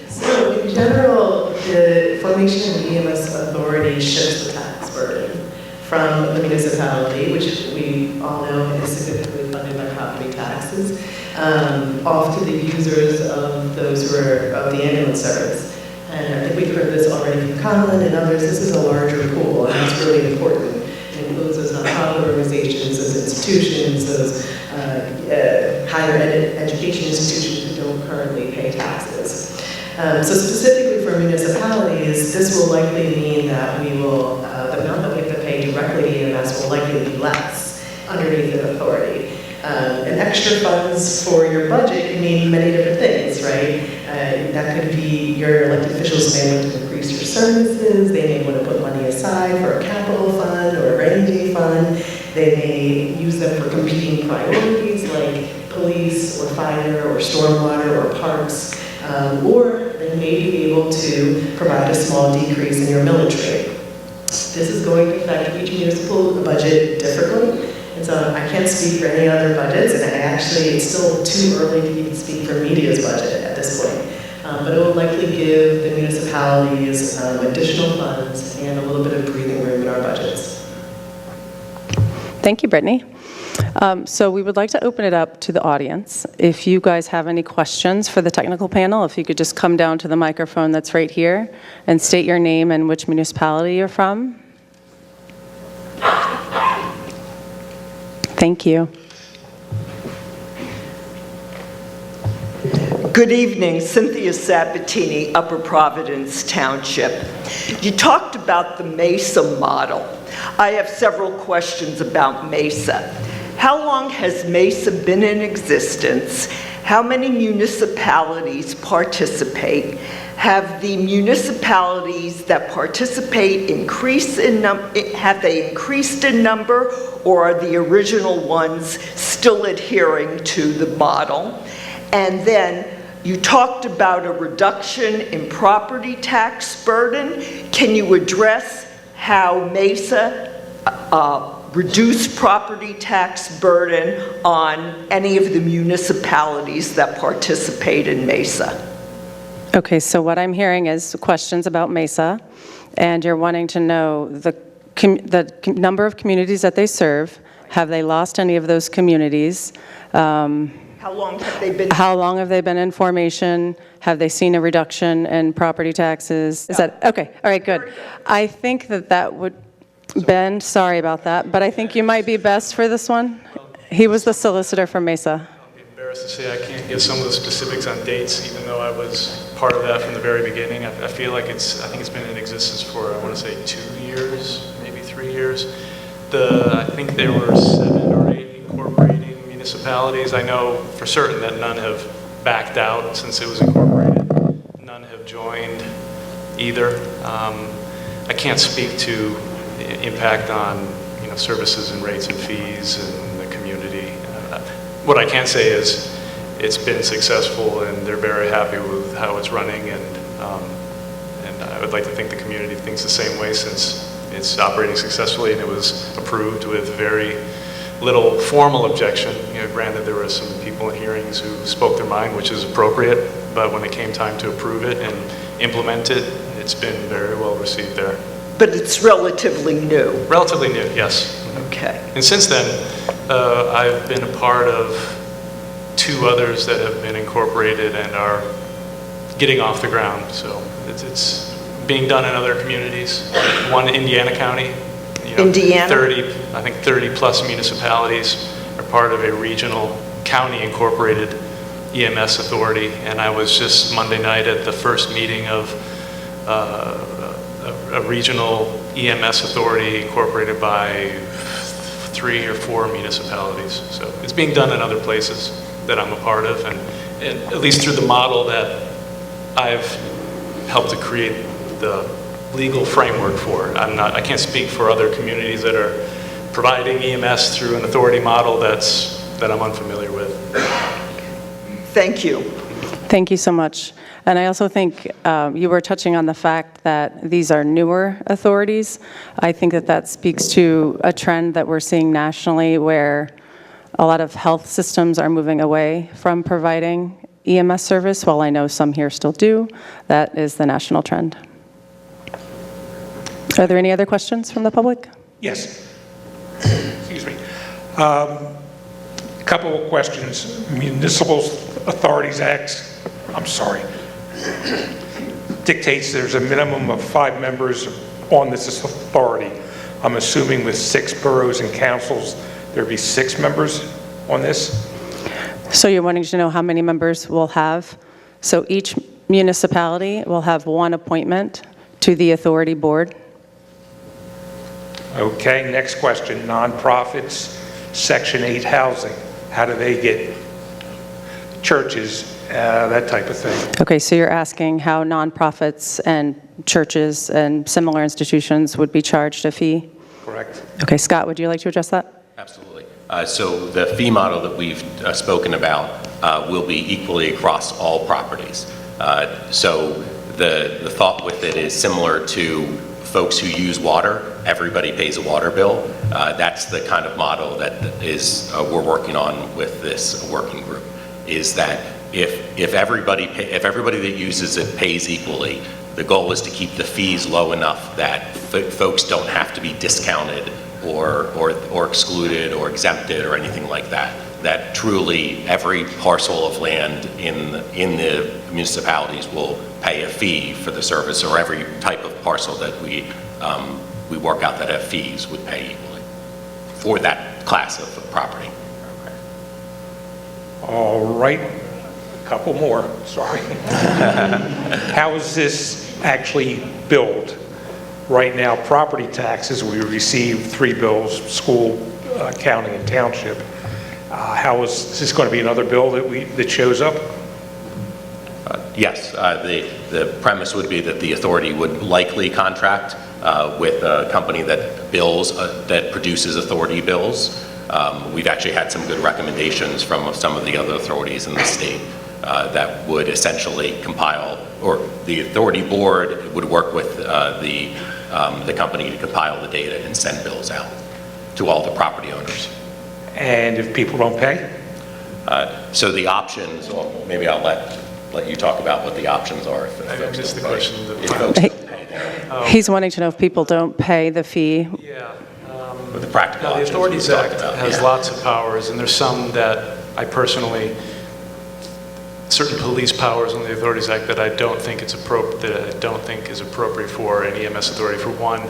So in general, the formation of the EMS authority shifts the tax burden from the municipality, which we all know is significantly funded by property taxes, off to the users of those who are of the ambulance service. And I think we've heard this already from Conlon and others. This is a larger pool, and that's really important. It includes those nonprofit organizations, those institutions, those higher education institutions who don't currently pay taxes. So specifically for municipalities, this will likely mean that we will, the amount that we have to pay directly to EMS will likely be less underneath the authority. And extra funds for your budget can mean many different things, right? That could be your elected officials may want to increase your services, they may want to put money aside for a capital fund or a rainy day fund, they may use them for competing priorities like police or fire or stormwater or parks, or they may be able to provide a small decrease in your millage rate. This is going to affect each municipal budget differently. And so I can't speak for any other budgets, and it's still too early to even speak for media's budget at this point. But it will likely give the municipalities additional funds and a little bit of breathing room in our budgets. Thank you, Brittany. So we would like to open it up to the audience. If you guys have any questions for the technical panel, if you could just come down to the microphone that's right here and state your name and which municipality you're from. Thank you. Good evening, Cynthia Sabatini, Upper Providence Township. You talked about the MESA model. I have several questions about MESA. How long has MESA been in existence? How many municipalities participate? Have the municipalities that participate increased in number, or are the original ones still adhering to the model? And then you talked about a reduction in property tax burden. Can you address how MESA reduced property tax burden on any of the municipalities that participate in MESA? Okay, so what I'm hearing is questions about MESA, and you're wanting to know the number of communities that they serve. Have they lost any of those communities? How long have they been? How long have they been in formation? Have they seen a reduction in property taxes? Is that, okay, all right, good. I think that would, Ben, sorry about that, but I think you might be best for this one. He was the solicitor for MESA. I'll be embarrassed to say I can't give some of the specifics on dates, even though I was part of that from the very beginning. I feel like I think it's been in existence for, I want to say 2 years, maybe 3 years. I think there were 7 or 8 incorporating municipalities. I know for certain that none have backed out since it was incorporated. None have joined either. I can't speak to the impact on services and rates and fees and the community. What I can say is it's been successful and they're very happy with how it's running, and I would like to think the community thinks the same way, since it's operating successfully and it was approved with very little formal objection. Granted, there were some people in hearings who spoke their mind, which is appropriate, but when it came time to approve it and implement it, it's been very well received there. But it's relatively new. Relatively new, yes. Okay. And since then, I've been a part of 2 others that have been incorporated and are getting off the ground. So it's being done in other communities. One in Indiana County. Indiana? 30 plus municipalities are part of a regional county incorporated EMS authority. And I was just Monday night at the first meeting of a regional EMS authority incorporated by 3 or 4 municipalities. So it's being done in other places that I'm a part of, and at least through the model that I've helped to create the legal framework for. I can't speak for other communities that are providing EMS through an authority model that I'm unfamiliar with. Thank you. Thank you so much. And I also think you were touching on the fact that these are newer authorities. I think that that speaks to a trend that we're seeing nationally where a lot of health systems are moving away from providing EMS service. While I know some here still do, that is the national trend. Are there any other questions from the public? Yes. Excuse me. A couple of questions. Municipal Authorities Act, dictates there's a minimum of 5 members on this authority. I'm assuming with 6 boroughs and councils, there'd be 6 members on this? So you're wanting to know how many members we'll have? So each municipality will have 1 appointment to the authority board. Okay, next question. Nonprofits, Section 8 housing. How do they get churches, that type of thing? Okay, so you're asking how nonprofits and churches and similar institutions would be charged a fee? Correct. Okay, Scott, would you like to address that? Absolutely. So the fee model that we've spoken about will be equally across all properties. So the thought with it is similar to folks who use water. Everybody pays a water bill. That's the kind of model that is we're working on with this working group, is that if everybody that uses it pays equally, the goal is to keep the fees low enough that folks don't have to be discounted or excluded or exempted or anything like that. That truly every parcel of land in the municipalities will pay a fee for the service, or every type of parcel that we work out that have fees would pay equally for that class of property. All right, a couple more, sorry. How is this actually billed? Right now, property taxes, we receive 3 bills, school, county, and township. How is this going to be another bill that shows up? Yes, the premise would be that the authority would likely contract with a company that produces authority bills. We've actually had some good recommendations from some of the other authorities in the state that would essentially compile, or the authority board would work with the company to compile the data and send bills out to all the property owners. And if people don't pay? So the options, well, maybe I'll let you talk about what the options are. I missed the question. If folks don't pay there. He's wanting to know if people don't pay the fee. Yeah. With the practical Now, the options Authorities we've talked Act about, has yeah. lots of powers, and there's some that I personally, certain police powers on the Authorities Act that I don't think is appropriate for an EMS authority. For one,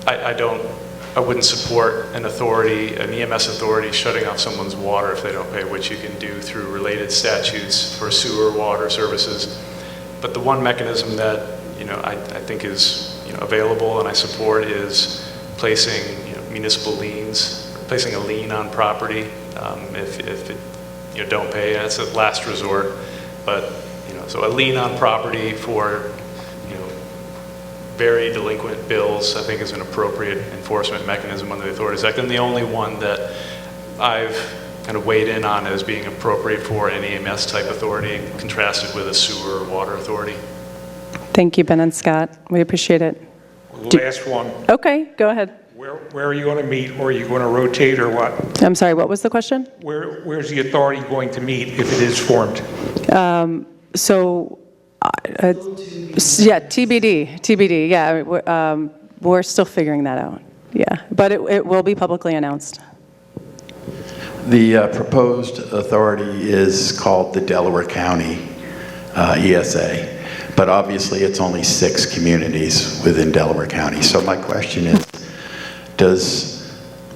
I wouldn't support an EMS authority shutting off someone's water if they don't pay, which you can do through related statutes for sewer water services. But the one mechanism that I think is available and I support is placing municipal liens, placing a lien on property if it don't pay. That's a last resort, but so a lien on property for very delinquent bills, I think, is an appropriate enforcement mechanism under the Authorities Act, and the only one that I've kind of weighed in on as being appropriate for an EMS type authority, contrasted with a sewer or water authority. Thank you, Ben and Scott. We appreciate it. Last one. Okay, go ahead. Where are you going to meet, or are you going to rotate, or what? I'm sorry, what was the question? Where's the authority going to meet if it is formed? TBD, yeah, we're still figuring that out, yeah, but it will be publicly announced. The proposed authority is called the Delaware County ESA, but obviously it's only 6 communities within Delaware County. So my question is, does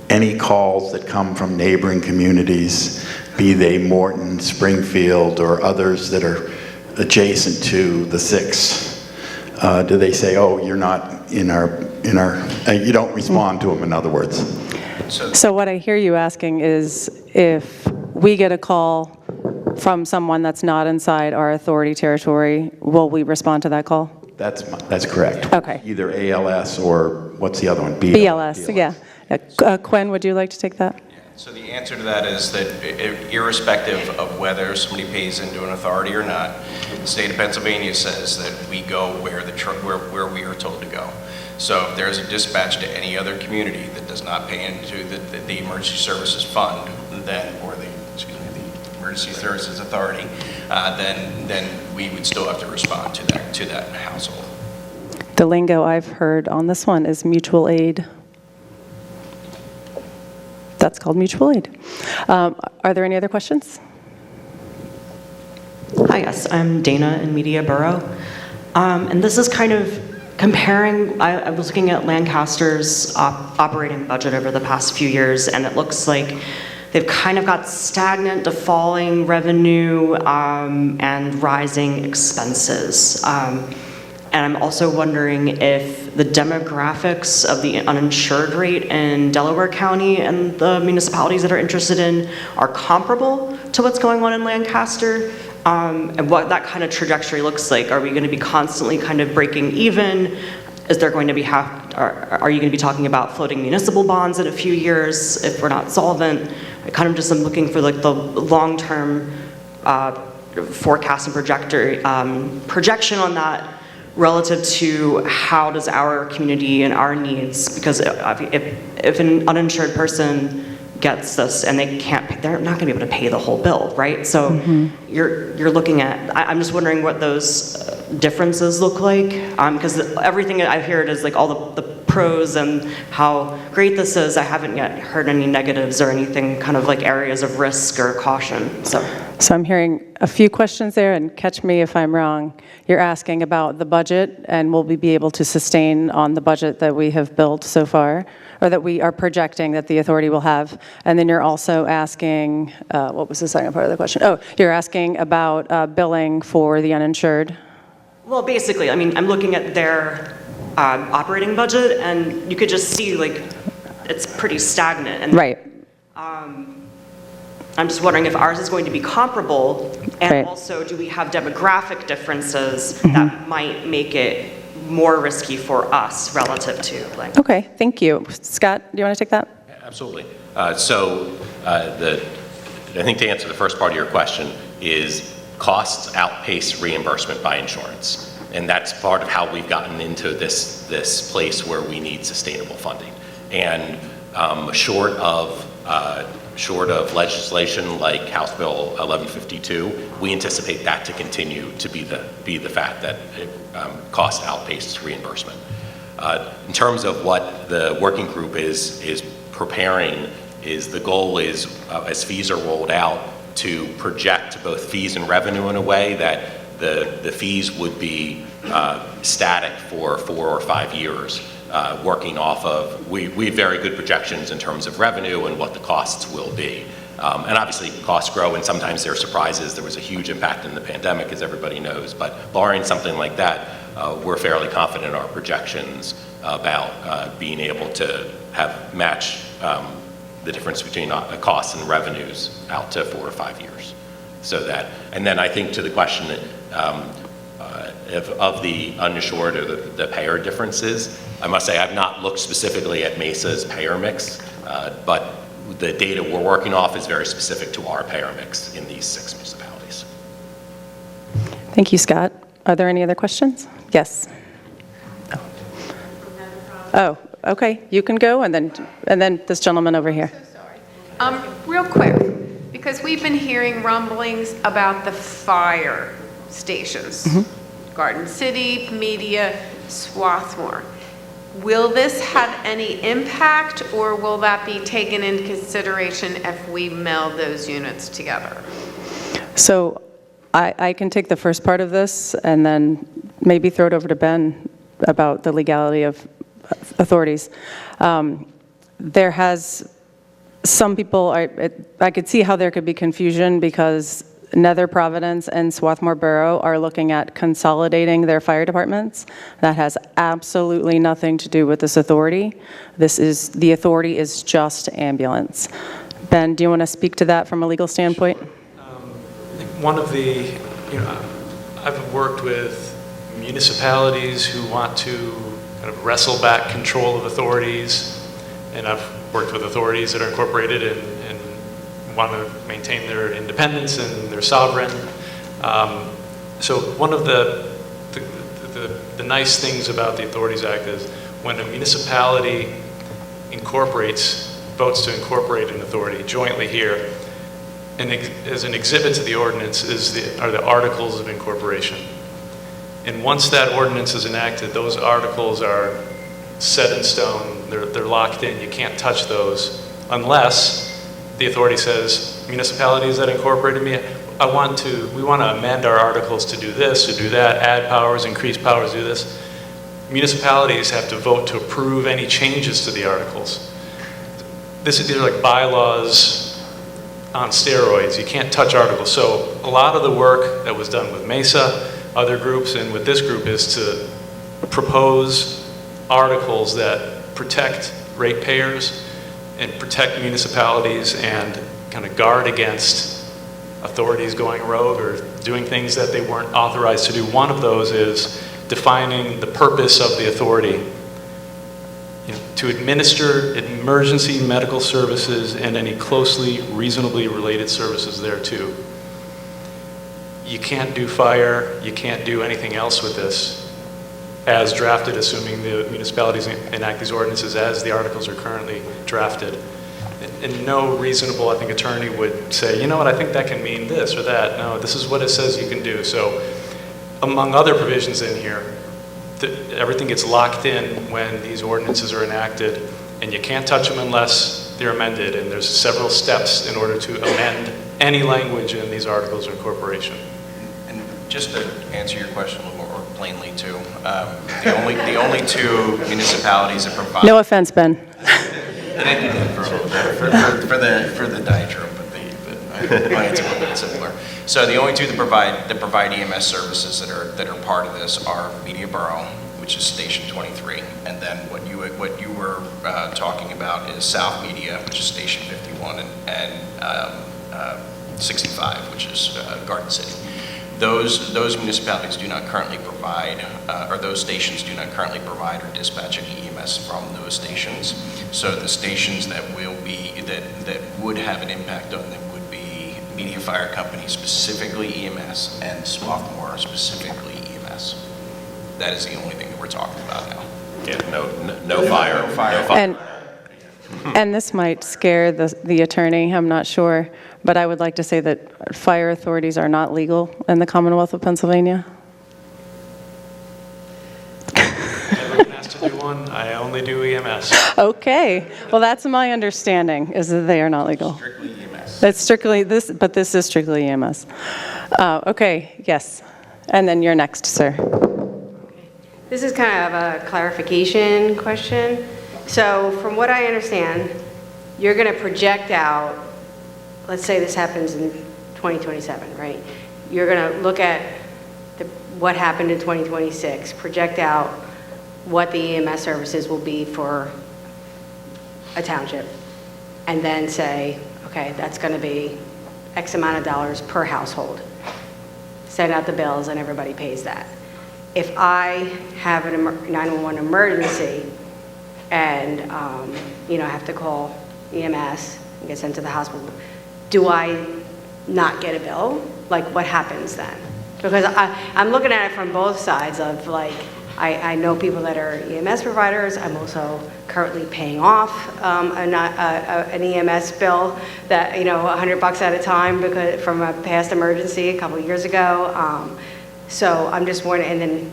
any calls that come from neighboring communities, be they Morton, Springfield, or others that are adjacent to the 6, do they say, oh, you're not in our, you don't respond to them, in other words? So what I hear you asking is if we get a call from someone that's not inside our authority territory, will we respond to that call? That's correct. Okay. Either ALS or what's the other one? BLS, yeah. Quinn, would you like to take that? So the answer to that is that irrespective of whether somebody pays into an authority or not, the state of Pennsylvania says that we go where where we are told to go. So if there's a dispatch to any other community that does not pay into the Emergency Services Fund, then, or the Emergency Services Authority, then we would still have to respond to that household. The lingo I've heard on this one is mutual aid. That's called mutual aid. Are there any other questions? Hi, yes, I'm Dana in Media Borough. And this is kind of comparing, I was looking at Lancaster's operating budget over the past few years, and it looks like they've kind of got stagnant to falling revenue and rising expenses. And I'm also wondering if the demographics of the uninsured rate in Delaware County and the municipalities that are interested in are comparable to what's going on in Lancaster, and what that kind of trajectory looks like. Are we going to be constantly kind of breaking even? Is there going to be are you going to be talking about floating municipal bonds in a few years if we're not solvent? I kind of just am looking for like the long-term forecast and projection on that, relative to how does our community and our needs, because if an uninsured person gets this and they're not going to be able to pay the whole bill, right? So you're looking at, I'm just wondering what those differences look like, because everything I've heard is like all the pros and how great this is. I haven't yet heard any negatives or anything kind of like areas of risk or caution. So I'm hearing a few questions there, and catch me if I'm wrong. You're asking about the budget, and will we be able to sustain on the budget that we have built so far, or that we are projecting that the authority will have? And then you're also asking, what was the second part of the question? Oh, you're asking about billing for the uninsured. Well, basically, I mean, I'm looking at their operating budget, and you could just see like it's pretty stagnant. And, right. I'm just wondering if ours is going to be comparable, and right. Also, do we have demographic differences that might make it more risky for us relative to like? Okay, thank you. Scott, do you want to take that? Absolutely. I think to answer the first part of your question is costs outpace reimbursement by insurance. And that's part of how we've gotten into this place where we need sustainable funding. And short of legislation like House Bill 1152, we anticipate that to continue to be the fact that cost outpaces reimbursement. In terms of what the working group is preparing, the goal is as fees are rolled out to project both fees and revenue in a way that the fees would be static for 4 or 5 years. Working off of, we have very good projections in terms of revenue and what the costs will be. And obviously costs grow, and sometimes there are surprises. There was a huge impact in the pandemic, as everybody knows, but barring something like that, we're fairly confident in our projections about being able to have match the difference between costs and revenues out to 4 or 5 years. So that, and then I think to the question that of the uninsured or the payer differences, I must say I've not looked specifically at Mesa's payer mix, but the data we're working off is very specific to our payer mix in these 6 municipalities. Thank you, Scott. Are there any other questions? Yes. Oh, okay. You can go, and then this gentleman over here. Real quick, because we've been hearing rumblings about the fire stations, Garden City, Media, Swarthmore. Will this have any impact, or will that be taken into consideration if we meld those units together? So I can take the first part of this and then maybe throw it over to Ben about the legality of authorities. There has, some people, I could see how there could be confusion because Nether Providence and Swarthmore Borough are looking at consolidating their fire departments. That has absolutely nothing to do with this authority. The authority is just ambulance. Ben, do you want to speak to that from a legal standpoint? Sure. One of the, I've worked with municipalities who want to kind of wrestle back control of authorities, and I've worked with authorities that are incorporated and want to maintain their independence and their sovereign. So one of the nice things about the Authorities Act is when a municipality votes to incorporate an authority jointly here, and as an exhibit to the ordinance are the articles of incorporation. And once that ordinance is enacted, those articles are set in stone, they're locked in, you can't touch those unless the authority says, municipalities that incorporated me, we want to amend our articles to do this, to do that, add powers, increase powers, do this. Municipalities have to vote to approve any changes to the articles. These are like bylaws on steroids. You can't touch articles. So a lot of the work that was done with MESA, other groups, and with this group is to propose articles that protect ratepayers and protect municipalities and kind of guard against authorities going rogue or doing things that they weren't authorized to do. One of those is defining the purpose of the authority, to administer emergency medical services and any closely reasonably related services thereto. You can't do fire, you can't do anything else with this as drafted, assuming the municipalities enact these ordinances as the articles are currently drafted. And no reasonable, I think, attorney would say, you know what, I think that can mean this or that. No, this is what it says you can do. So among other provisions in here, everything gets locked in when these ordinances are enacted, and you can't touch them unless they're amended. And there's several steps in order to amend any language in these articles of incorporation. And just to answer your question a little more plainly too, the only two municipalities that provide. No offense, Ben. For the diatribe, but my answer a little bit simpler. So the only two that provide EMS services that are part of this are Media Borough, which is Station 23, and then what you were talking about is South Media, which is Station 51, and 65, which is Garden City. Those municipalities do not currently provide, or those stations do not currently provide or dispatch any EMS from those stations. So the stations that would have an impact on them would be Media Fire Company, specifically EMS, and Swarthmore, specifically EMS. That is the only thing that we're talking about now. Yeah, no fire. And this might scare the attorney, I'm not sure, but I would like to say that fire authorities are not legal in the Commonwealth of Pennsylvania. I've been asked to do one. I only do EMS. Okay, well, that's my understanding, is that they are not legal. Strictly EMS. That's strictly this, but this is strictly EMS. Okay, yes. And then you're next, sir. This is kind of a clarification question. So from what I understand, you're going to project out, let's say this happens in 2027, right? You're going to look at what happened in 2026, project out what the EMS services will be for a township, and then say, okay, that's going to be X amount of dollars per household. Send out the bills and everybody pays that. If I have a 911 emergency and have to call EMS and get sent to the hospital, do I not get a bill? Like, what happens then? Because I'm looking at it from both sides of, like, I know people that are EMS providers. I'm also currently paying off an EMS bill that, $100 at a time because from a past emergency a couple of years ago. So I'm just wondering,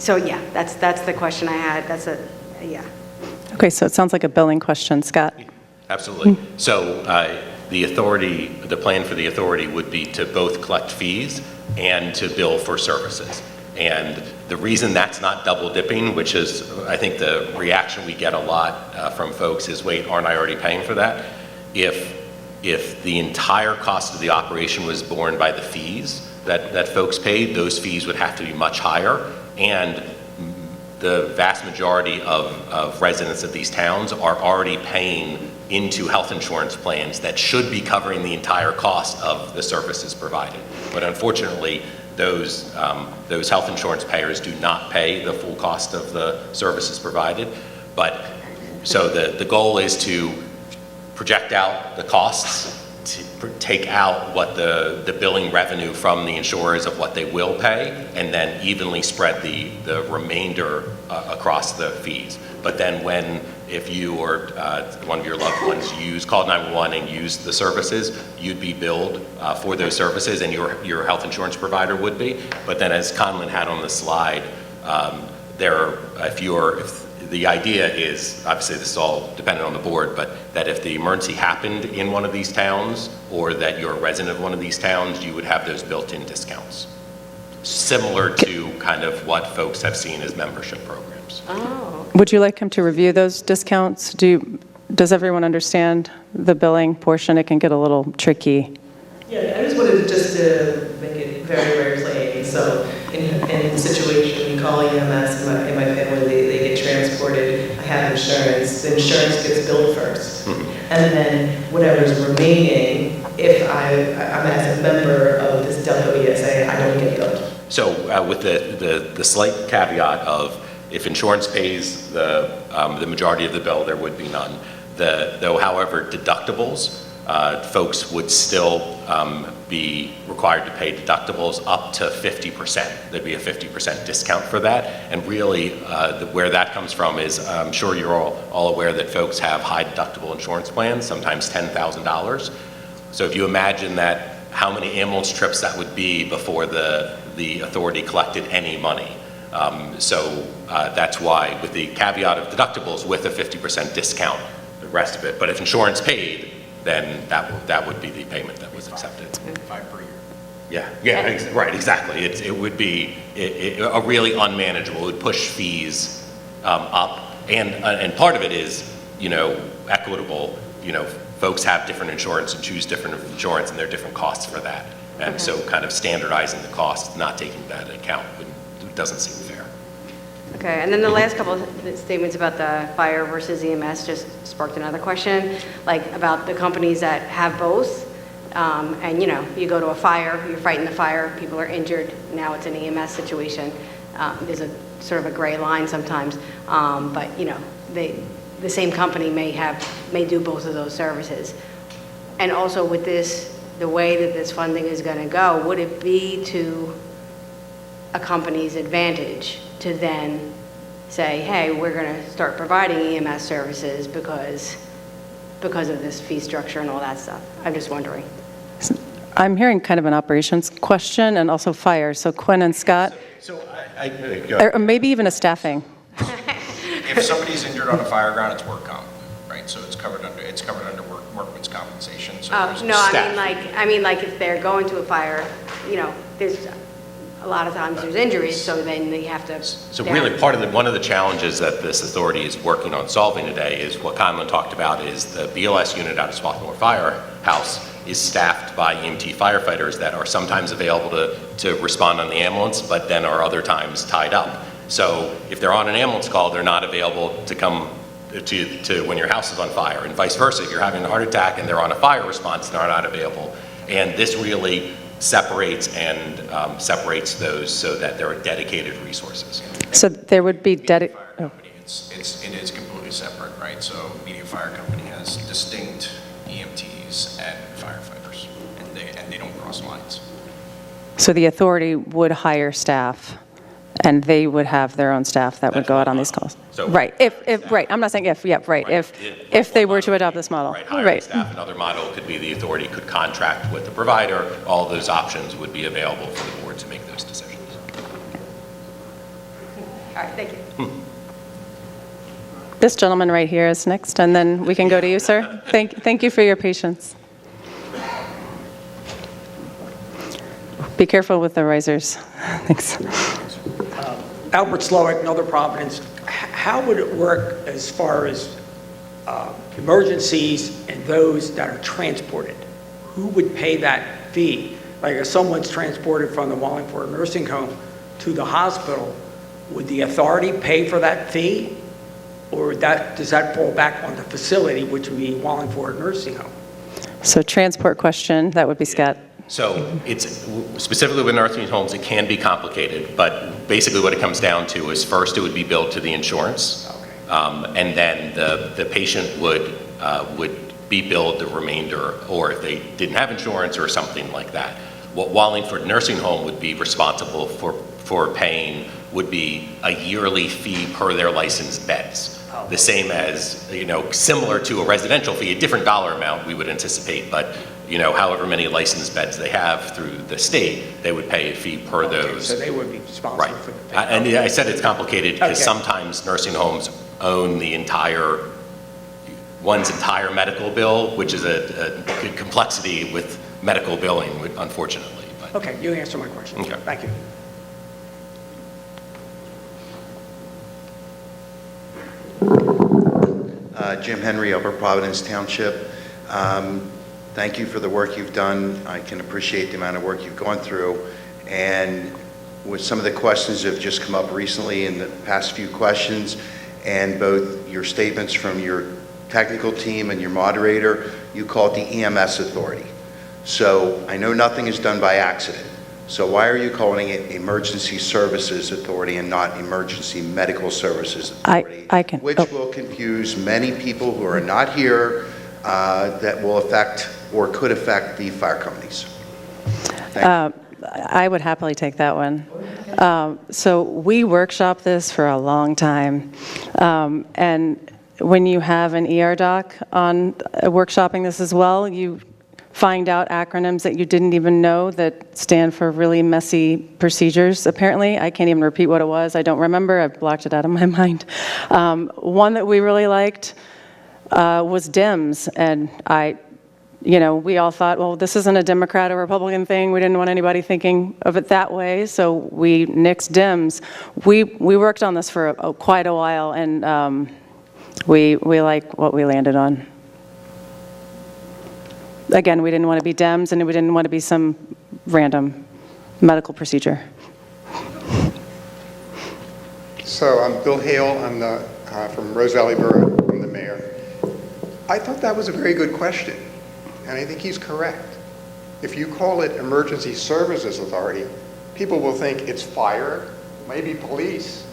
yeah, that's the question I had. Yeah. Okay, so it sounds like a billing question. Scott? Absolutely. So the plan for the authority would be to both collect fees and to bill for services. And the reason that's not double dipping, which is, I think the reaction we get a lot from folks is, wait, aren't I already paying for that? If the entire cost of the operation was borne by the fees that folks paid, those fees would have to be much higher. And the vast majority of residents of these towns are already paying into health insurance plans that should be covering the entire cost of the services provided. But unfortunately, those health insurance payers do not pay the full cost of the services provided. But So the goal is to project out the costs, to take out what the billing revenue from the insurers of what they will pay, and then evenly spread the remainder across the fees. But then if you or one of your loved ones called 911 and used the services, you'd be billed for those services, and your health insurance provider would be. But then, as Conlon had on the slide, if the idea is, obviously this is all dependent on the board, but that if the emergency happened in one of these towns, or that you're a resident of one of these towns, you would have those built-in discounts. Similar to kind of what folks have seen as membership programs. Oh. Would you like him to review those discounts? Does everyone understand the billing portion? It can get a little tricky. Yeah, I just wanted to make it very, very plain. So in the situation, we call EMS in my family, they get transported. I have insurance. The insurance gets billed first. And then whatever's remaining, if I'm as a member of this Delco Esa, I don't get billed. So with the slight caveat of if insurance pays the majority of the bill, there would be none. Though, however, deductibles, folks would still be required to pay deductibles up to 50%. There'd be a 50% discount for that. And really, where that comes from is, I'm sure you're all aware that folks have high deductible insurance plans, sometimes $10,000. So if you imagine that, how many ambulance trips that would be before the authority collected any money. So that's why, with the caveat of deductibles with a 50% discount, the rest of it. But if insurance paid, then that would be the payment that was accepted. 5 per year. Yeah, right, exactly. It would be a really unmanageable. It would push fees up, and part of it is, equitable. Folks have different insurance and choose different insurance, and there are different costs for that. And so, kind of standardizing the cost, not taking that into account, doesn't seem fair. Okay, and then the last couple of statements about the fire versus EMS just sparked another question, like about the companies that have both. And you go to a fire, you're fighting the fire, people are injured, now it's an EMS situation. There's a sort of a gray line sometimes, but the same company may do both of those services. And also with this, the way that this funding is going to go, would it be to a company's advantage to then say, hey, we're going to start providing EMS services because of this fee structure and all that stuff? I'm just wondering. I'm hearing kind of an operations question and also fire. So Quinn and Scott, or maybe even a staffing. If somebody's injured on a fire ground, it's work comp, right? So it's covered under workman's compensation. So I mean like if they're going to a fire, there's a lot of times there's injuries, so then they have to. So really, one of the challenges that this authority is working on solving today is what Conlon talked about. Is the BLS unit out of Swarthmore Firehouse is staffed by EMT firefighters that are sometimes available to respond on the ambulance, but then are other times tied up. So if they're on an ambulance call, they're not available to come to when your house is on fire, and vice versa. If you're having a heart attack and they're on a fire response, they're not available. And this really separates those so that there are dedicated resources. So there would be It is completely separate, right? So Media Fire Company has distinct EMTs and firefighters, and they don't cross lines. So the authority would hire staff, and they would have their own staff that would go out on these calls. So right. If right. I'm not saying if. Yeah. Right. If they were to adopt this model. Right. Hiring staff. Another model could be the authority could contract with the provider. All of those options would be available for the board to make those decisions. All right. Thank you. This gentleman right here is next, and then we can go to you, sir. Thank you for your patience. Be careful with the risers. Thanks. Albert Slowick, Northern Providence. How would it work as far as emergencies and those that are transported? Who would pay that fee? Like if someone's transported from the Wallingford nursing home to the hospital, would the authority pay for that fee? Or does that fall back on the facility, which would be Wallingford nursing home? So transport question, that would be Scott. So it's specifically with nursing homes, it can be complicated, but basically what it comes down to is first it would be billed to the insurance. and then the patient would be billed the remainder, or if they didn't have insurance or something like that. What Wallingford Nursing Home would be responsible for paying would be a yearly fee per their licensed beds. The same as, similar to a residential fee, a different dollar amount we would anticipate, but however many licensed beds they have through the state, they would pay a fee per those. So they would be responsible Right. for the pay. And I said it's complicated because Okay. sometimes nursing homes own one's entire medical bill, which is a good complexity with medical billing, unfortunately. But, Okay, you answered my question. Okay. Thank you. Jim Henry, Upper Providence Township. Thank you for the work you've done. I can appreciate the amount of work you've gone through. And with some of the questions that have just come up recently in the past few questions, and both your statements from your technical team and your moderator, you call it the EMS authority. So I know nothing is done by accident. So why are you calling it Emergency Services Authority and not Emergency Medical Services Authority? I can. Which will confuse many people who are not here, that will affect or could affect the fire companies. I would happily take that one. So we workshop this for a long time. And when you have an ER doc on workshopping this as well, you find out acronyms that you didn't even know that stand for really messy procedures, apparently. I can't even repeat what it was. I don't remember. I've blocked it out of my mind. One that we really liked was DIMS. And we all thought, well, this isn't a Democrat or Republican thing. We didn't want anybody thinking of it that way, so we nixed DIMS. We worked on this for quite a while, and we like what we landed on. Again, we didn't want to be Dems, and we didn't want to be some random medical procedure. So I'm Bill Hale. I'm from Rose Valley Borough. I'm the mayor. I thought that was a very good question, and I think he's correct. If you call it Emergency Services Authority, people will think it's fire, maybe police,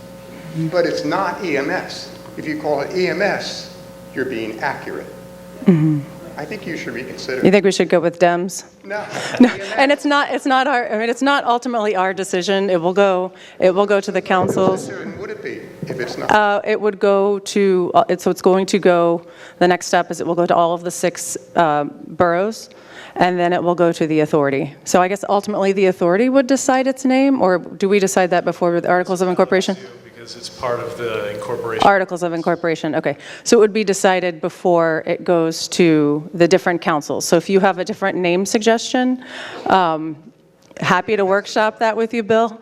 but it's not EMS. If you call it EMS, you're being accurate. Mm-hmm. I think you should reconsider. You think we should go with Dems? No. No, and it's not our. I mean, it's not ultimately our decision. It will go to the councils. Would it be if it's not? It would go to. So it's going to go. The next step is it will go to all of the 6 boroughs, and then it will go to the authority. So I guess ultimately the authority would decide its name, or do we decide that before with Articles of Incorporation? Because it's part of the incorporation. Articles of Incorporation, okay. So it would be decided before it goes to the different councils. So if you have a different name suggestion, happy to workshop that with you, Bill.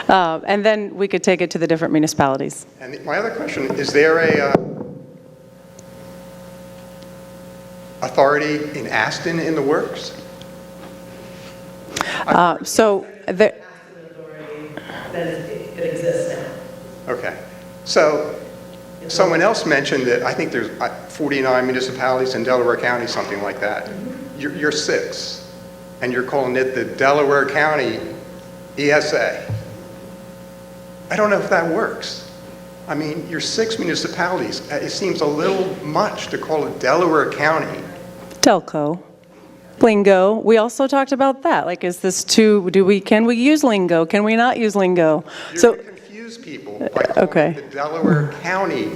And then we could take it to the different municipalities. And my other question, is there a authority in Aston in the works? It exists now. Okay. So someone else mentioned that I think there's 49 municipalities in Delaware County, something like that. You're 6, and you're calling it the Delaware County ESA. I don't know if that works. I mean, you're 6 municipalities. It seems a little much to call it Delaware County. Delco. Lingo. We also talked about that. Like, is this too, can we use lingo? Can we not use lingo? You're going to confuse people by calling it the Delaware County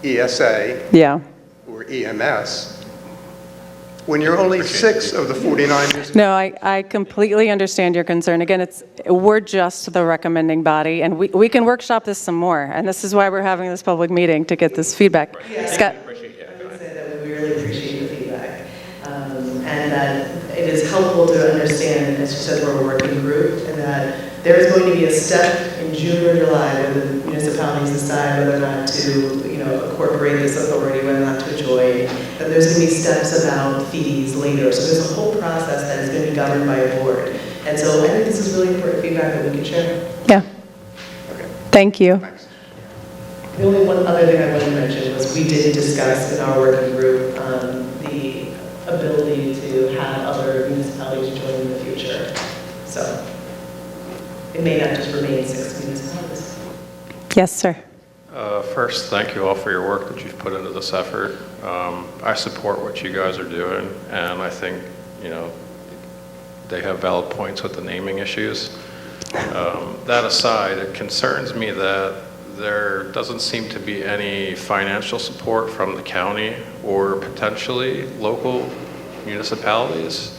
ESA or EMS when you're only 6 of the 49 municipalities. No, I completely understand your concern. Again, we're just the recommending body, and we can workshop this some more, and this is why we're having this public meeting, to get this feedback. Scott? I would say that we really appreciate the feedback, and that it is helpful to understand, as you said, we're a working group, and that there is going to be a step in June or July where the municipalities decide whether or not to, incorporate this authority, whether or not to join. That there's going to be steps about fees later. So there's a whole process that is going to be governed by a board. And so I think this is really important feedback that we can share. Yeah. Thank you. The only one other thing I wanted to mention was we did discuss in our working group the ability to have other municipalities join in the future. So it may not just remain 6 municipalities. Yes, sir. First, thank you all for your work that you've put into this effort. I support what you guys are doing, and I think, they have valid points with the naming issues. That aside, it concerns me that there doesn't seem to be any financial support from the county or potentially local municipalities.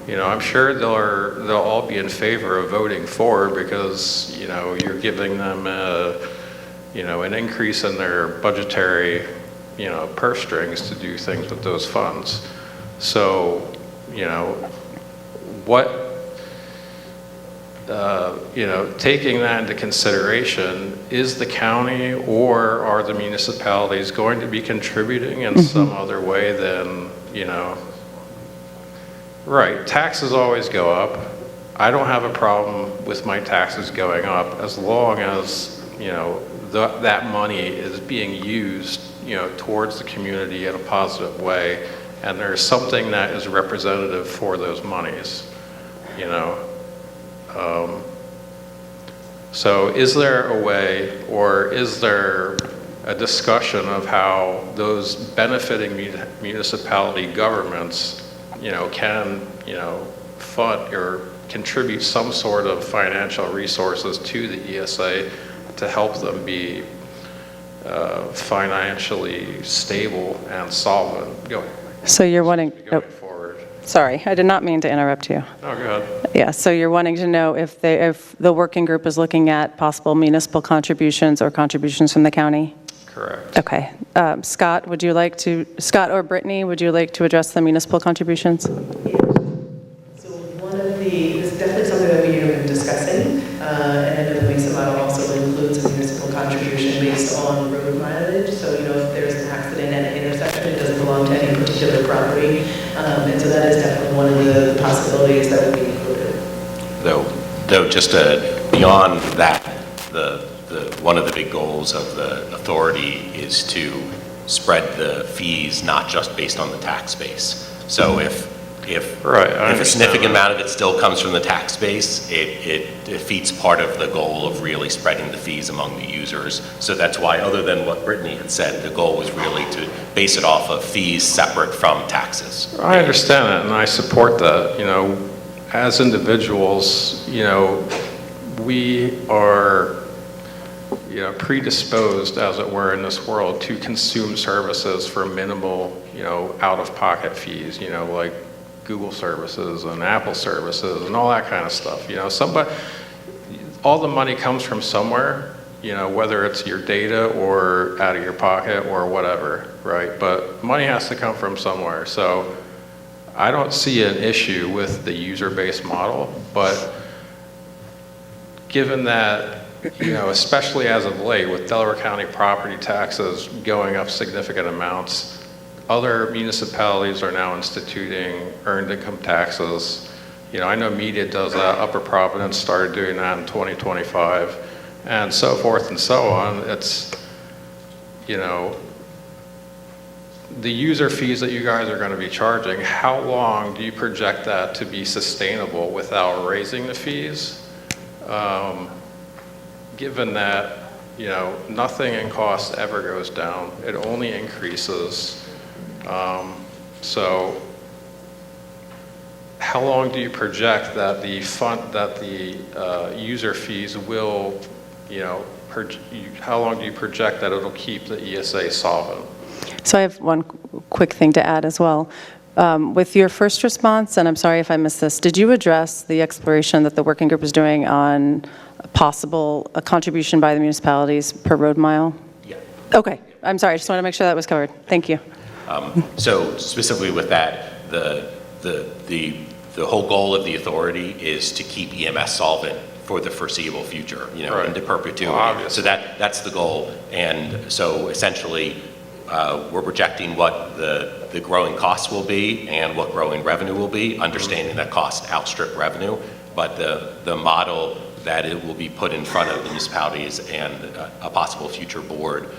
I'm sure they'll all be in favor of voting for, because, you're giving them an increase in their budgetary, purse strings to do things with those funds. So, taking that into consideration, is the county or are the municipalities going to be contributing in some other way than, right, taxes always go up. I don't have a problem with my taxes going up as long as, that money is being used, towards the community in a positive way, and there's something that is representative for those monies, So is there a way, or is there a discussion of how those benefiting municipality governments, can, fund or contribute some sort of financial resources to the ESA to help them be financially stable and solvent going So you're wanting, forward? sorry, I did not mean to interrupt you. Oh, go ahead. Yeah, so you're wanting to know if the working group is looking at possible municipal contributions or contributions from the county? Correct. Okay. Scott or Brittany, would you like to address the municipal contributions? This is definitely something that we have been discussing, and I know the MISA model also includes a municipal contribution based on road mileage. So, if there's an accident at an intersection, it doesn't belong to any particular property. And so that is definitely one of the possibilities that would be included. Though just beyond that, one of the big goals of the authority is to spread the fees not just based on the tax base. So if a significant amount of it still comes from the tax base, it defeats part of the goal of really spreading the fees among the users. So that's why, other than what Brittany had said, the goal was really to base it off of fees separate from taxes. I understand that, and I support that. As individuals, we are, predisposed, as it were, in this world to consume services for minimal, out-of-pocket fees, like Google services and Apple services and all that kind of stuff. All the money comes from somewhere, whether it's your data or out of your pocket or whatever, right? But money has to come from somewhere. So I don't see an issue with the user-based model, but given that, especially as of late with Delaware County property taxes going up significant amounts, other municipalities are now instituting earned income taxes. I know Media does that. Upper Providence started doing that in 2025, and so forth and so on. It's, the user fees that you guys are going to be charging, how long do you project that to be sustainable without raising the fees? Given that, nothing in cost ever goes down, it only increases. So how long do you project that the user fees will, how long do you project that it'll keep the ESA solvent? So I have one quick thing to add as well. With your first response, and I'm sorry if I missed this, did you address the exploration that the working group is doing on a contribution by the municipalities per road mile? Yeah. Okay, I'm sorry, I just want to make sure that was covered. Thank you. So specifically with that, the whole goal of the authority is to keep EMS solvent for the foreseeable future, Right. into perpetuity. Well, obviously. So that's the goal. And so essentially, we're projecting what the growing costs will be and what growing revenue will be, understanding that costs outstrip revenue. But the model that it will be put in front of the municipalities and a possible future board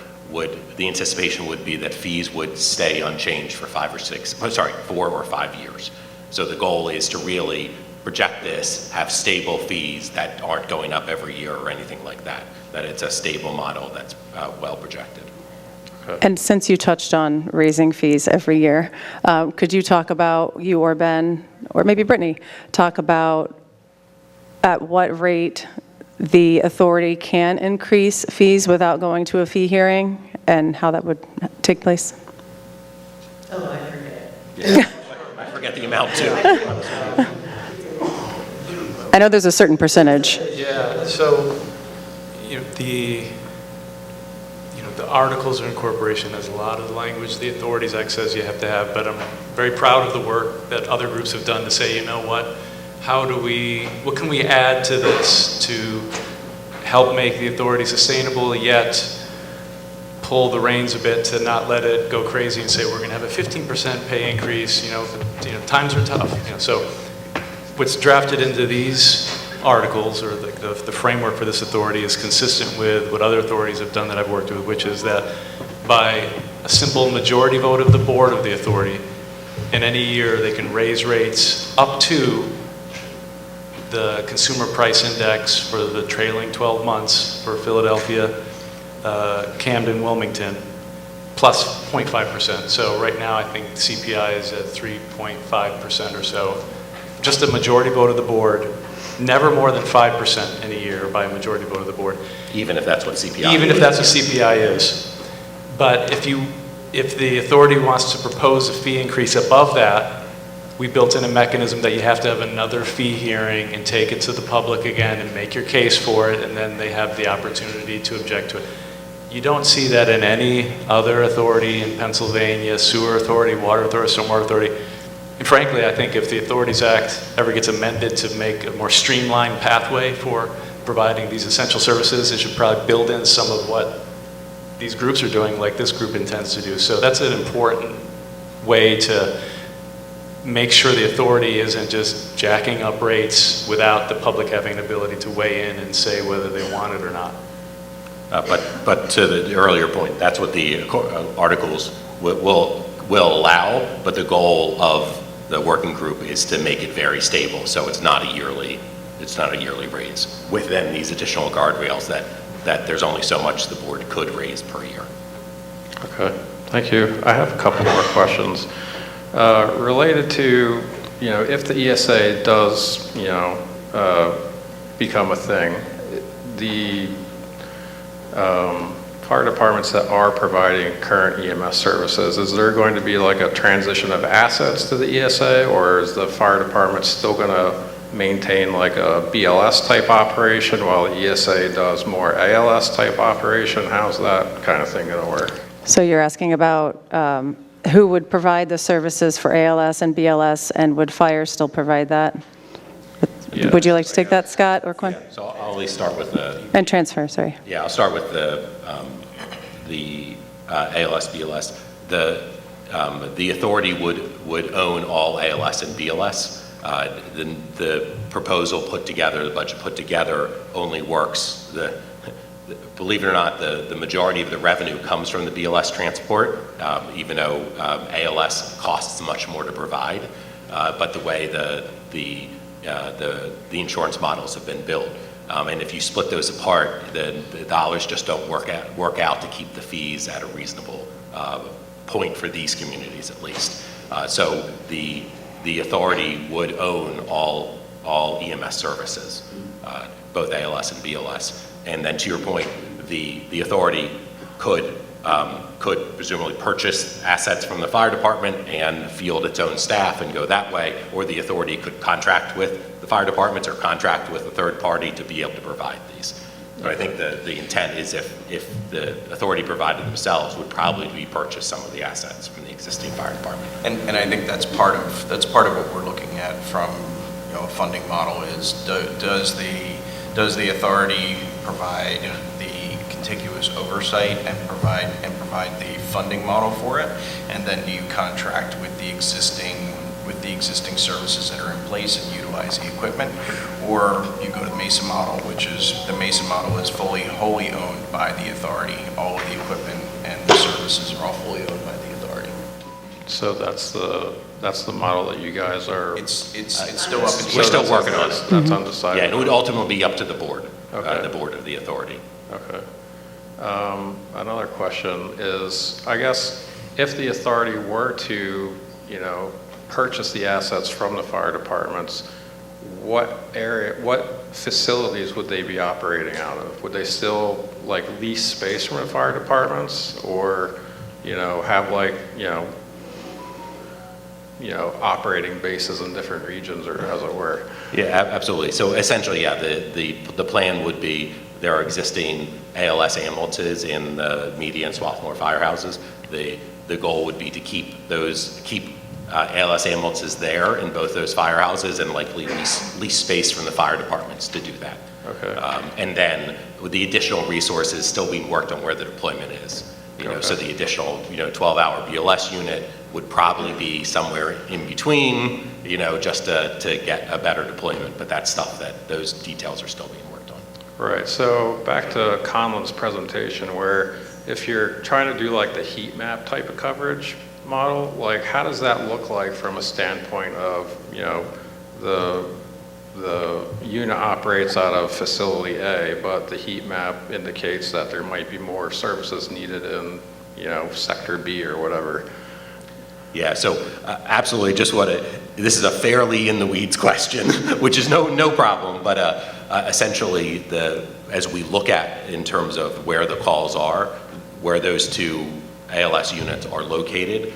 the anticipation would be that fees would stay unchanged for 4 or 5 years. So the goal is to really project this, have stable fees that aren't going up every year or anything like that, that it's a stable model that's well projected. And since you touched on raising fees every year, could you talk about, you or Ben, or maybe Brittany, talk about at what rate the authority can increase fees without going to a fee hearing and how that would take place? Oh, I forget. I forget the amount too. I know there's a certain percentage. Yeah, so, the Articles of Incorporation has a lot of the language the Authorities Act says you have to have, but I'm very proud of the work that other groups have done to say, you know what can we add to this to help make the authority sustainable, yet pull the reins a bit to not let it go crazy and say we're going to have a 15% pay increase, times are tough. So what's drafted into these articles, or the framework for this authority, is consistent with what other authorities have done that I've worked with, which is that by a simple majority vote of the board of the authority, in any year they can raise rates up to the consumer price index for the trailing 12 months for Philadelphia, Camden, Wilmington, plus 0.5%. So right now I think CPI is at 3.5% or so. Just a majority vote of the board, never more than 5% in a year by a majority vote of the board. Even if that's what CPI is. Even if that's what CPI is. But if the authority wants to propose a fee increase above that, we built in a mechanism that you have to have another fee hearing and take it to the public again and make your case for it, and then they have the opportunity to object to it. You don't see that in any other authority in Pennsylvania, sewer authority, water authority, stormwater authority. And frankly, I think if the Authorities Act ever gets amended to make a more streamlined pathway for providing these essential services, it should probably build in some of what these groups are doing, like this group intends to do. So that's an important way to make sure the authority isn't just jacking up rates without the public having an ability to weigh in and say whether they want it or not. But to the earlier point, that's what the articles will allow, but the goal of the working group is to make it very stable, so it's not a yearly raise within these additional guardrails that there's only so much the board could raise per year. Okay, thank you. I have a couple more questions. Related to, if the ESA does, become a thing, the fire departments that are providing current EMS services, is there going to be like a transition of assets to the ESA, or is the fire department still going to maintain like a BLS type operation while the ESA does more ALS type operation? How's that kind of thing going to work? So you're asking about who would provide the services for ALS and BLS, and would fire still provide that? Yes. Would you like to take that, Scott or Quinn? Yeah, so I'll at least start with the... And transfer, sorry. Yeah, I'll start with the ALS, BLS. The authority would own all ALS and BLS. The proposal put together, the budget put together, only works. Believe it or not, the majority of the revenue comes from the BLS transport, even though ALS costs much more to provide. But the way the insurance models have been built, and if you split those apart, the dollars just don't work out to keep the fees at a reasonable point for these communities, at least. So the authority would own all EMS services, both ALS and BLS. And then to your point, the authority could presumably purchase assets from the fire department and field its own staff and go that way, or the authority could contract with the fire departments or contract with a third party to be able to provide these. But I think the intent is if the authority provided themselves, would probably be purchase some of the assets from the existing fire department. And I think that's part of what we're looking at from a funding model is does the authority provide the contiguous oversight and provide the funding model for it, and then do you contract with the existing existing services that are in place and utilize the equipment, or you go to the Mesa model, which is the Mesa model is wholly owned by the authority. All of the equipment and the services are all fully owned by the authority. So that's the model that you guys are... It's still up in... We're still working on it. That's undecided. Yeah, and it would ultimately be up to the board, Okay. the board of the authority. Okay. Another question is, I guess, if the authority were to, purchase the assets from the fire departments, what facilities would they be operating out of? Would they still lease space from the fire departments, or, have operating bases in different regions, or as it were? Yeah, absolutely. So essentially, yeah, the plan would be there are existing ALS ambulances in the Media and Swarthmore firehouses. The goal would be to keep ALS ambulances there in both those firehouses and likely lease space from the fire departments to do that. Okay. And then with the additional resources still being worked on where the deployment is. So the additional 12-hour BLS unit would probably be somewhere in between, just to get a better deployment. But that's stuff those details are still being worked on. Right. So back to Conlon's presentation, where if you're trying to do the heat map type of coverage model, how does that look like from a standpoint of, the unit operates out of facility A, but the heat map indicates that there might be more services needed in, sector B or whatever. Yeah, so absolutely, this is a fairly in the weeds question, which is no problem, but essentially as we look at in terms of where the calls are, where those two ALS units are located,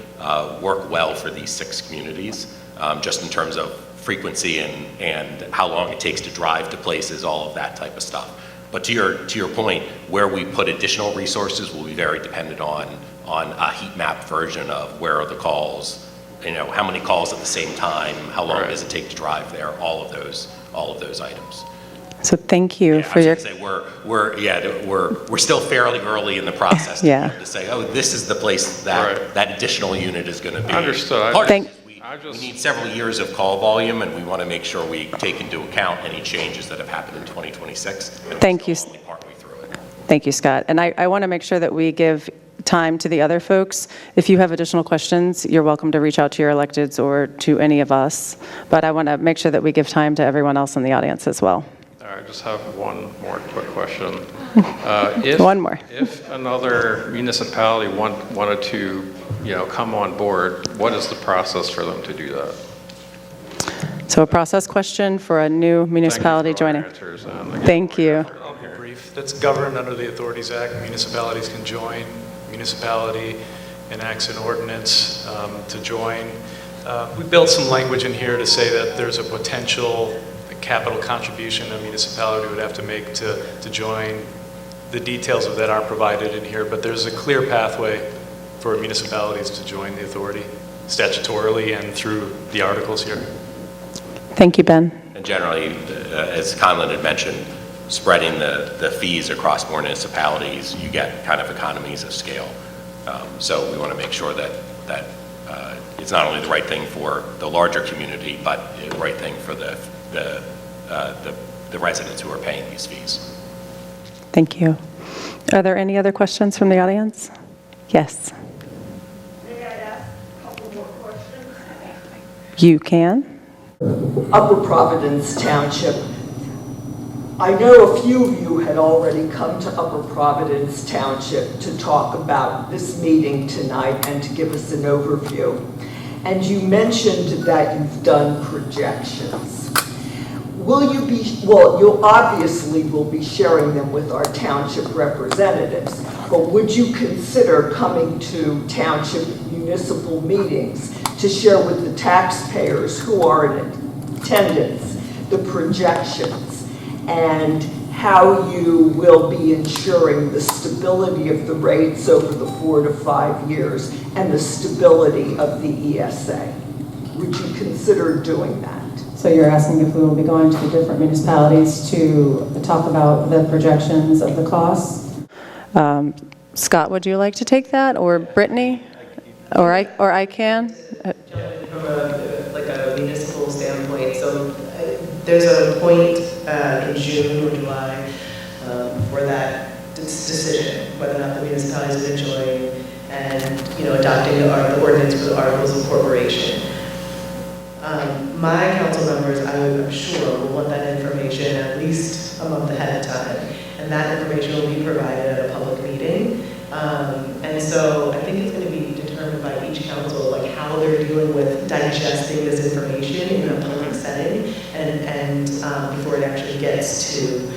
work well for these 6 communities, just in terms of frequency and how long it takes to drive to places, all of that type of stuff. But to your point, where we put additional resources will be very dependent on a heat map version of where are the calls, how many calls at the same time, how long does it take to drive there, all of those items. So thank you for your... We're still fairly early in the process to say, oh, this is the place that additional unit is going to be. Understood. We need several years of call volume, and we want to make sure we take into account any changes that have happened in 2026. Thank you. Thank you, Scott. And I want to make sure that we give time to the other folks. If you have additional questions, you're welcome to reach out to your electeds or to any of us. But I want to make sure that we give time to everyone else in the audience as well. All right, I just have one more quick question. One more. If another municipality wanted to, come on board, what is the process for them to do that? So a process question for a new municipality joining. Thank you. I'll be brief. That's governed under the Authorities Act. Municipalities can join. Municipality enacts an ordinance to join. We built some language in here to say that there's a potential capital contribution a municipality would have to make to join. The details of that are provided in here, but there's a clear pathway for municipalities to join the authority statutorily and through the articles here. Thank you, Ben. And generally, as Conlon had mentioned, spreading the fees across more municipalities, you get kind of economies of scale. So we want to make sure that it's not only the right thing for the larger community, but the right thing for the residents who are paying these fees. Thank you. Are there any other questions from the audience? Yes. May I ask a couple more questions? You can. Upper Providence Township. I know a few of you had already come to Upper Providence Township to talk about this meeting tonight and to give us an overview. And you mentioned that you've done projections. Will you be, well, you obviously will be sharing them with our township representatives, but would you consider coming to township municipal meetings to share with the taxpayers who are in attendance the projections and how you will be ensuring the stability of the rates over the 4 to 5 years and the stability of the ESA? Would you consider doing that? So you're asking if we will be going to the different municipalities to talk about the projections of the costs? Scott, would you like to take that, or Brittany? Or I can? From a municipal standpoint, so there's a point in June or July for that decision, whether or not the municipality is going to join. and, adopting the ordinance for the articles of incorporation. My council members, I'm sure, will want that information at least a month ahead of time, and that information will be provided at a public meeting. And so I think it's going to be determined by each council, like how they're dealing with digesting this information in a public setting, and before it actually gets to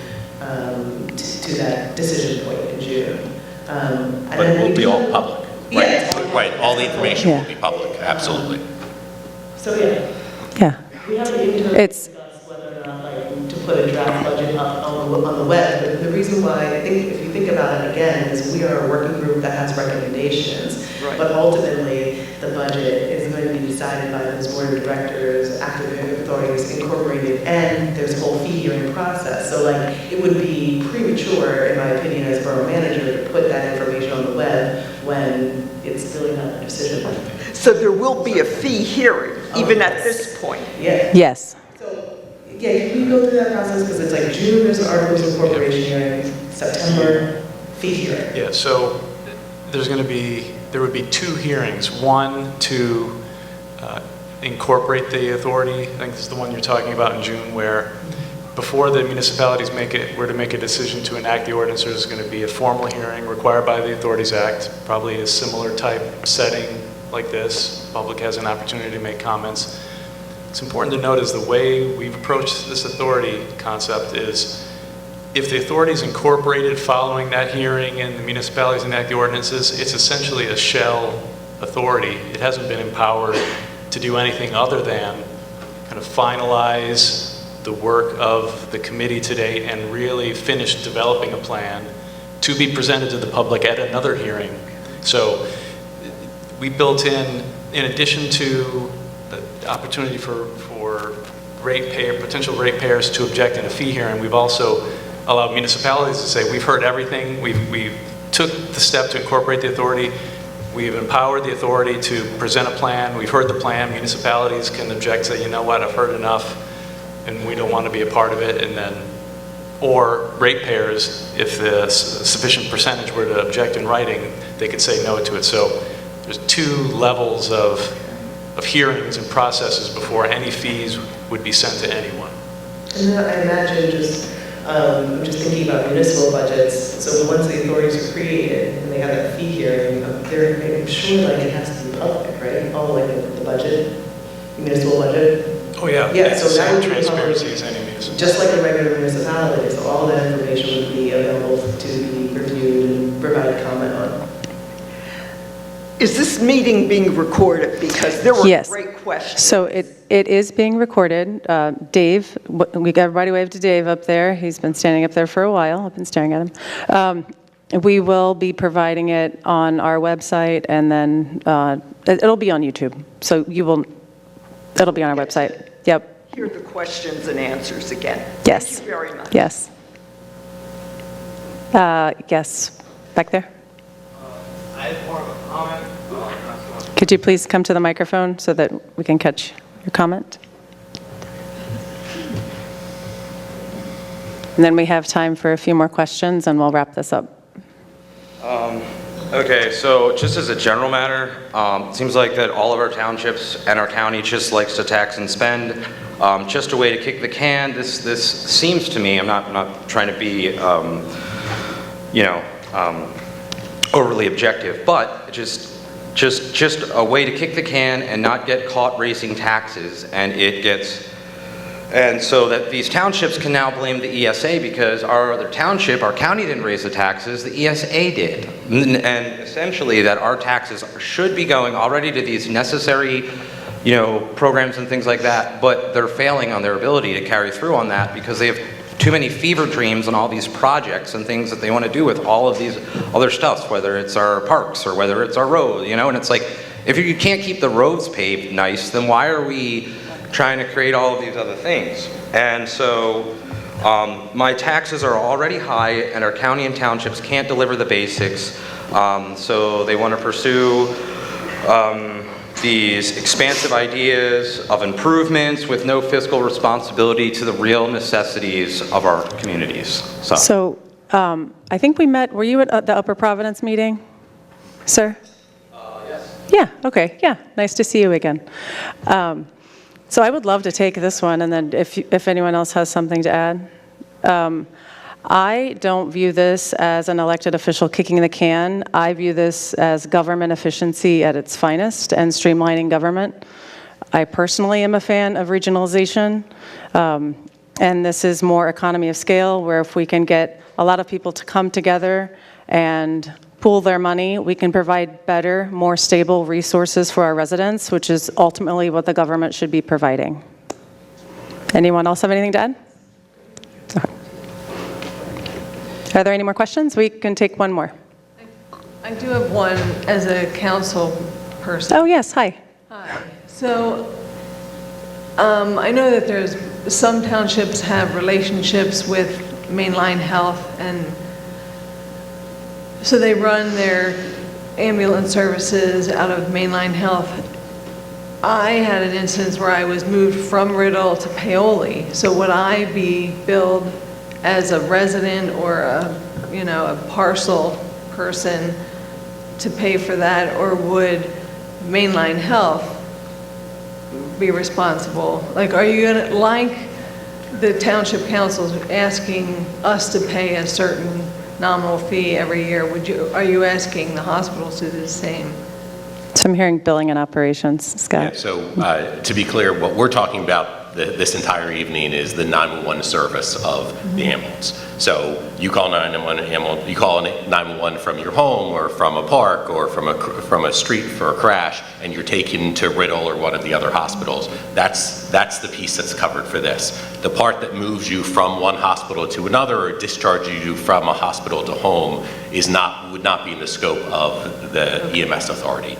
that decision point in June. But it will be all public. Yeah. Right, all the information will be public, absolutely. So, yeah. Yeah. We haven't even discussed whether or not, to put a draft budget up on the web. But the reason why, I think, if you think about it again, is we are a working group that has recommendations. Right. But ultimately, the budget is going to be decided by those board of directors, active authorities incorporated, and there's a whole fee hearing process. So, it would be premature, in my opinion, as borough manager, to put that information on the web when it's really not a decision. So there will be a fee hearing, even at this point? Yeah. Yes. Yeah, can we go through that process? Because it's like June, there's an articles of incorporation hearing, September, fee hearing. Yeah, so there would be 2 hearings. One to incorporate the authority. I think this is the one you're talking about in June, where before the municipalities were to make a decision to enact the ordinance, there's going to be a formal hearing required by the Authorities Act, probably a similar type setting like this. Public has an opportunity to make comments. It's important to note is the way we've approached this authority concept is if the authority is incorporated following that hearing and the municipalities enact the ordinances, it's essentially a shell authority. It hasn't been empowered to do anything other than kind of finalize the work of the committee to date and really finish developing a plan to be presented to the public at another hearing. So we built in addition to the opportunity for potential ratepayers to object in a fee hearing, we've also allowed municipalities to say, we've heard everything, we took the step to incorporate the authority, we've empowered the authority to present a plan, we've heard the plan, municipalities can object, say, you know what, I've heard enough, and we don't want to be a part of it, and then, or ratepayers, if the sufficient percentage were to object in writing, they could say no to it. So there's 2 levels of hearings and processes before any fees would be sent to anyone. And then I imagine I'm just thinking about municipal budgets. So once the authorities are created and they have that fee hearing, I'm sure it has to be public, right? All the budget, municipal budget. Oh yeah, Yeah, it's so the that same would be transparency public, as any municipality. just like a regular municipality. So all that information would be available to be reviewed and provide comment on. Is this meeting being recorded? Because there were Yes. great questions. So it is being recorded. Dave, we got everybody wave to Dave up there. He's been standing up there for a while. I've been staring at him. We will be providing it on our website, and then it'll be on YouTube. So it'll be on our website. Yep. Hear the questions and answers again. Yes. Thank you very much. Yes. Yes. Back there. I have more of a comment. Could you please come to the microphone so that we can catch your comment? And then we have time for a few more questions, and we'll wrap this up. Okay, so just as a general matter, it seems like that all of our townships and our county just likes to tax and spend. Just a way to kick the can. This seems to me, I'm not trying to be, overly objective, but just a way to kick the can and not get caught raising taxes, and so that these townships can now blame the ESA because our other township, our county didn't raise the taxes, the ESA did. And essentially that our taxes should be going already to these necessary, programs and things like that, but they're failing on their ability to carry through on that because they have too many fever dreams on all these projects and things that they want to do with all of these other stuffs, whether it's our parks or whether it's our roads, and it's like, if you can't keep the roads paved nice, then why are we trying to create all of these other things? And so my taxes are already high and our county and townships can't deliver the basics, so they want to pursue these expansive ideas of improvements with no fiscal responsibility to the real necessities of our communities. So I think we met, were you at the Upper Providence meeting, sir? Yeah, okay, yeah, nice to see you again. So I would love to take this one, and then if anyone else has something to add. I don't view this as an elected official kicking the can. I view this as government efficiency at its finest and streamlining government. I personally am a fan of regionalization, and this is more economy of scale, where if we can get a lot of people to come together and pool their money, we can provide better, more stable resources for our residents, which is ultimately what the government should be providing. Anyone else have anything to add? Okay. Are there any more questions? We can take one more. I do have one as a council person. Oh, yes, hi. Hi. So I know that there's some townships have relationships with Mainline Health, and so they run their ambulance services out of Mainline Health. I had an instance where I was moved from Riddle to Paoli. So would I be billed as a resident or a parcel person to pay for that, or would Mainline Health be responsible? Like, are you gonna, like the township council's asking us to pay a certain nominal fee every year, are you asking the hospitals to do the same? So I'm hearing billing and operations, Scott. Yeah, so to be clear, what we're talking about this entire evening is the 911 service of the ambulance. So you call 911 you call 911 from your home or from a park or from a street for a crash, and you're taken to Riddle or one of the other hospitals. That's the piece that's covered for this. The part that moves you from one hospital to another or discharges you from a hospital to home would not be in the scope of the EMS authority.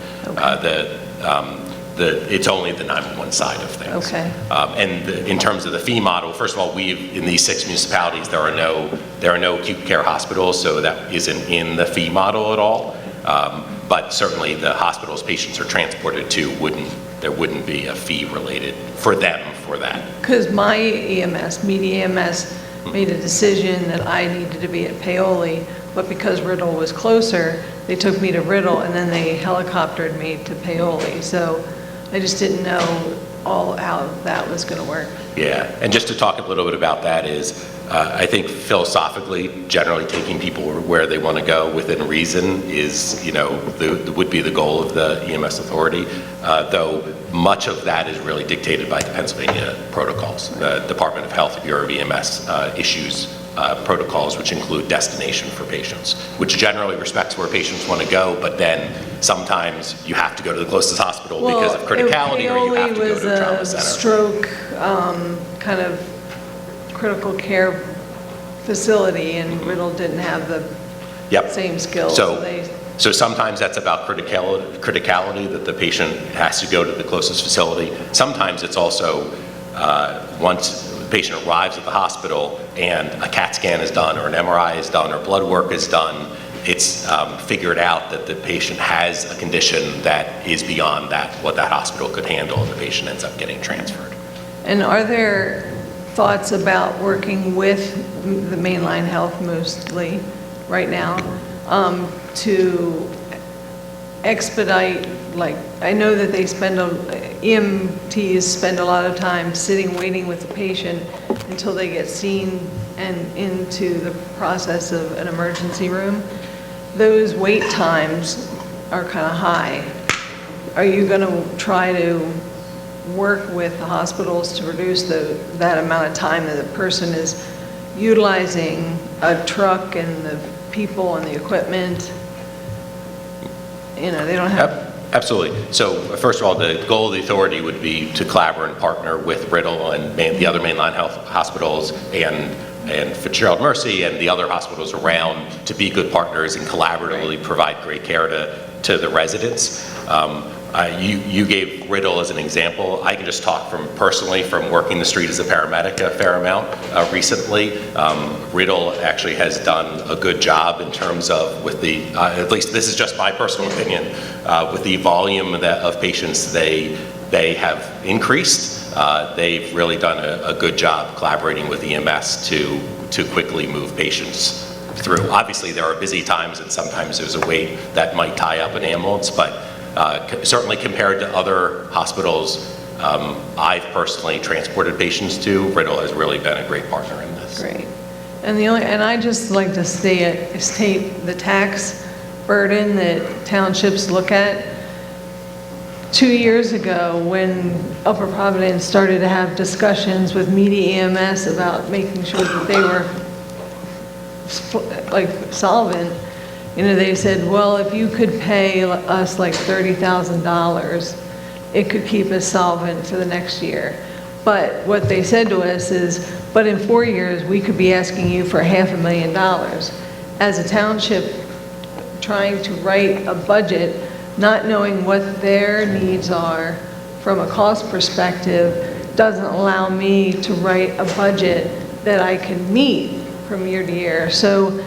It's only the 911 side of things. Okay. And in terms of the fee model, first of all, in these 6 municipalities, there are no acute care hospitals, so that isn't in the fee model at all. But certainly the hospitals patients are transported to there wouldn't be a fee related for them for that. Because my EMS, Media EMS, made a decision that I needed to be at Paoli, but because Riddle was closer, they took me to Riddle and then they helicoptered me to Paoli. So I just didn't know how that was going to work. Yeah, and just to talk a little bit about that is, I think philosophically, generally taking people where they want to go within reason is, would be the goal of the EMS authority, though much of that is really dictated by the Pennsylvania protocols. The Department of Health, Bureau of EMS issues protocols which include destination for patients, which generally respects where patients want to go, but then sometimes you have to go to the closest hospital because of criticality, or you have to go to a trauma center. Stroke kind of critical care facility, and Riddle didn't have the same skills. So sometimes that's about criticality, that the patient has to go to the closest facility. Sometimes it's also once the patient arrives at the hospital and a CAT scan is done or an MRI is done or blood work is done, it's figured out that the patient has a condition that is beyond what that hospital could handle, and the patient ends up getting transferred. And are there thoughts about working with the Mainline Health mostly right now to expedite, like, I know that they EMTs spend a lot of time sitting waiting with the patient until they get seen and into the process of an emergency room. Those wait times are kind of high. Are you going to try to work with the hospitals to reduce that amount of time that the person is utilizing a truck and the people and the equipment? They don't have... Absolutely. So first of all, the goal of the authority would be to collaborate and partner with Riddle and the other Mainline Health hospitals and Fitzgerald Mercy and the other hospitals around to be good partners and collaboratively provide great care to the residents. You gave Riddle as an example. I can just talk personally from working the street as a paramedic a fair amount recently. Riddle actually has done a good job in terms of at least this is just my personal opinion, with the volume of patients they have increased. They've really done a good job collaborating with EMS to quickly move patients through. Obviously there are busy times and sometimes there's a wait that might tie up an ambulance, but Certainly compared to other hospitals I've personally transported patients to, Riddle has really been a great partner in this. Great. And I just like to state the tax burden that townships look at. 2 years ago, when Upper Providence started to have discussions with Media EMS about making sure that they were like solvent, you know, they said, well, if you could pay us like $30,000, it could keep us solvent for the next year. But what they said to us is, but in 4 years, we could be asking you for $500,000. As a township trying to write a budget, not knowing what their needs are from a cost perspective, doesn't allow me to write a budget that I can meet from year to year. So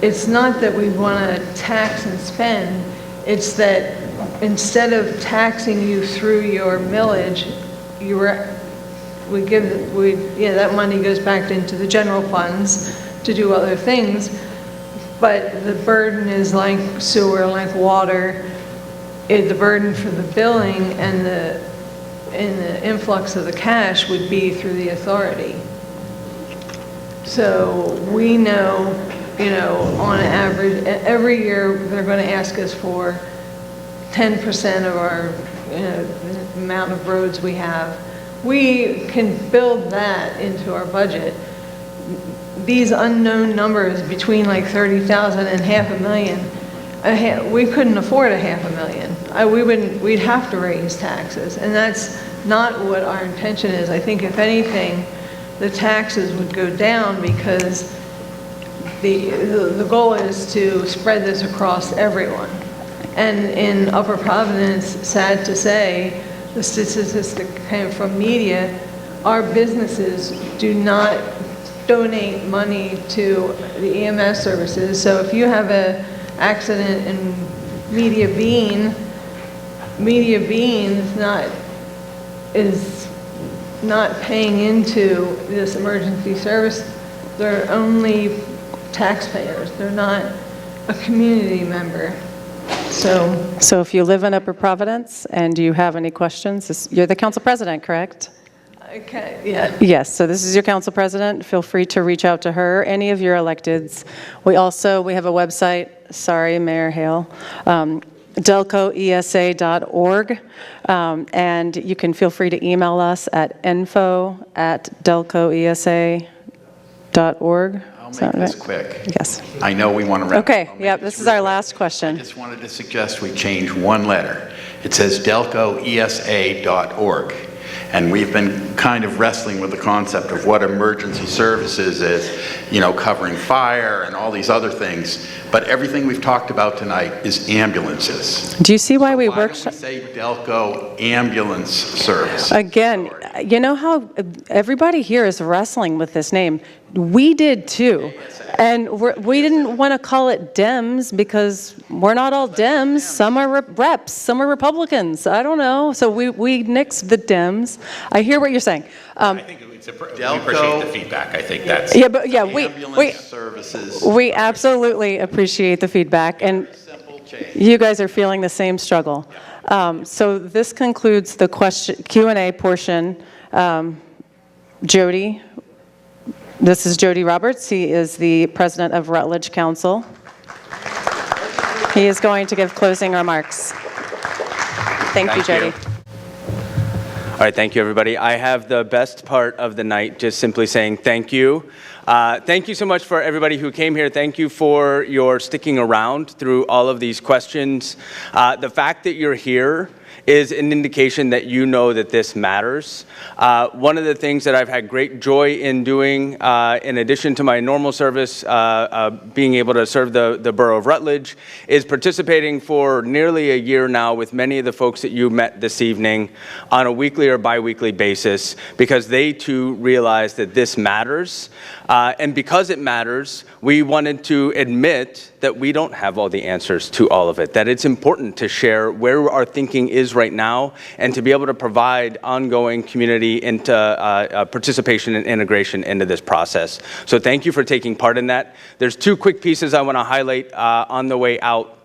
it's not that we want to tax and spend, it's that instead of taxing you through your millage, that money goes back into the general funds to do other things, but the burden is like sewer, like water. The burden for the billing and the influx of the cash would be through the authority. So we know, you know, on average, every year they're going to ask us for 10% of our, you know, the amount of roads we have. We can build that into our budget. These unknown numbers between like 30,000 and $500,000, we couldn't afford $500,000. We'd have to raise taxes, and that's not what our intention is. I think if anything, the taxes would go down because the goal is to spread this across everyone. And in Upper Providence, sad to say, the statistic came from media, our businesses do not donate money to the EMS services. So if you have an accident in Media Bean is not paying into this emergency service. They're only taxpayers. They're not a community member. So if you live in Upper Providence and you have any questions, you're the council president, correct? Okay, yeah. Yes, so this is your council president. Feel free to reach out to her, any of your electeds. We have a website, sorry, Mayor Hale, delcoesa.org, and you can feel free to email us at info@delcoesa.org. I'll make this quick. Yes. I know we want to wrap. Okay, yeah, this is our last question. I just wanted to suggest we change one letter. It says delcoesa.org. And we've been kind of wrestling with the concept of what emergency services is, you know, covering fire and all these other things. But everything we've talked about tonight is ambulances. Do you see why we Why don't we say Delco Ambulance Service? Again, you know how everybody here is wrestling with this name. We did too. And we didn't want to call it Dems because we're not all Dems. Some are reps, some are Republicans. I don't know. So we nixed the Dems. I hear what you're saying. I think we appreciate the feedback. I think that's... We absolutely appreciate the feedback. And you guys are feeling the same struggle. So this concludes the Q&A portion. Jody. This is Jody Roberts. He is the president of Rutledge Council. He is going to give closing remarks. Thank you, Jody. All right, thank you, everybody. I have the best part of the night, just simply saying thank you. Thank you so much for everybody who came here. Thank you for your sticking around through all of these questions. The fact that you're here is an indication that you know that this matters. One of the things that I've had great joy in doing, in addition to my normal service, being able to serve the borough of Rutledge, is participating for nearly a year now with many of the folks that you met this evening on a weekly or bi-weekly basis, because they too realize that this matters. And because it matters, we wanted to admit that we don't have all the answers to all of it, that it's important to share where our thinking is right now and to be able to provide ongoing community into participation and integration into this process. So thank you for taking part in that. There's two quick pieces I want to highlight on the way out.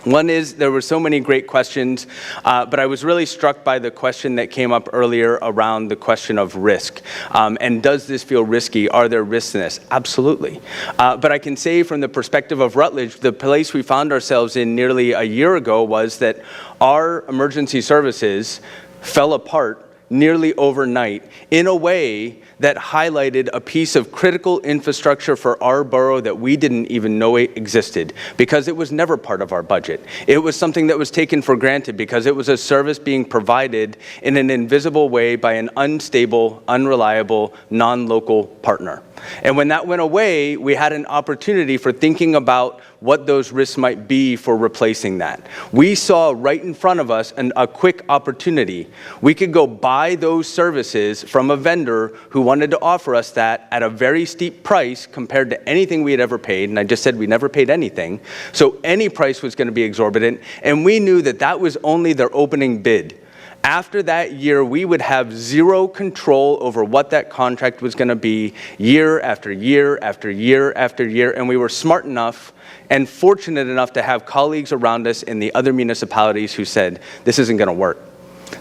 One is, there were so many great questions, but I was really struck by the question that came up earlier around the question of risk. And does this feel risky? Are there risks in this? Absolutely. But I can say from the perspective of Rutledge, the place we found ourselves in nearly a year ago was that our emergency services fell apart nearly overnight in a way that highlighted a piece of critical infrastructure for our borough that we didn't even know it existed, because it was never part of our budget. It was something that was taken for granted because it was a service being provided in an invisible way by an unstable, unreliable, non-local partner. And when that went away, we had an opportunity for thinking about what those risks might be for replacing that. We saw right in front of us a quick opportunity. We could go buy those services from a vendor who wanted to offer us that at a very steep price compared to anything we had ever paid. And I just said we never paid anything. So any price was going to be exorbitant. And we knew that that was only their opening bid. After that year, we would have zero control over what that contract was going to be year after year after year after year. And we were smart enough and fortunate enough to have colleagues around us in the other municipalities who said, this isn't going to work.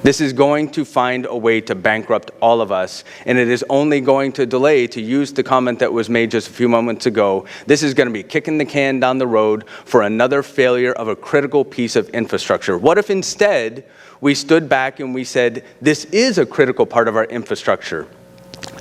This is going to find a way to bankrupt all of us, and it is only going to delay, to use the comment that was made just a few moments ago, this is going to be kicking the can down the road for another failure of a critical piece of infrastructure. What if instead we stood back and we said, this is a critical part of our infrastructure,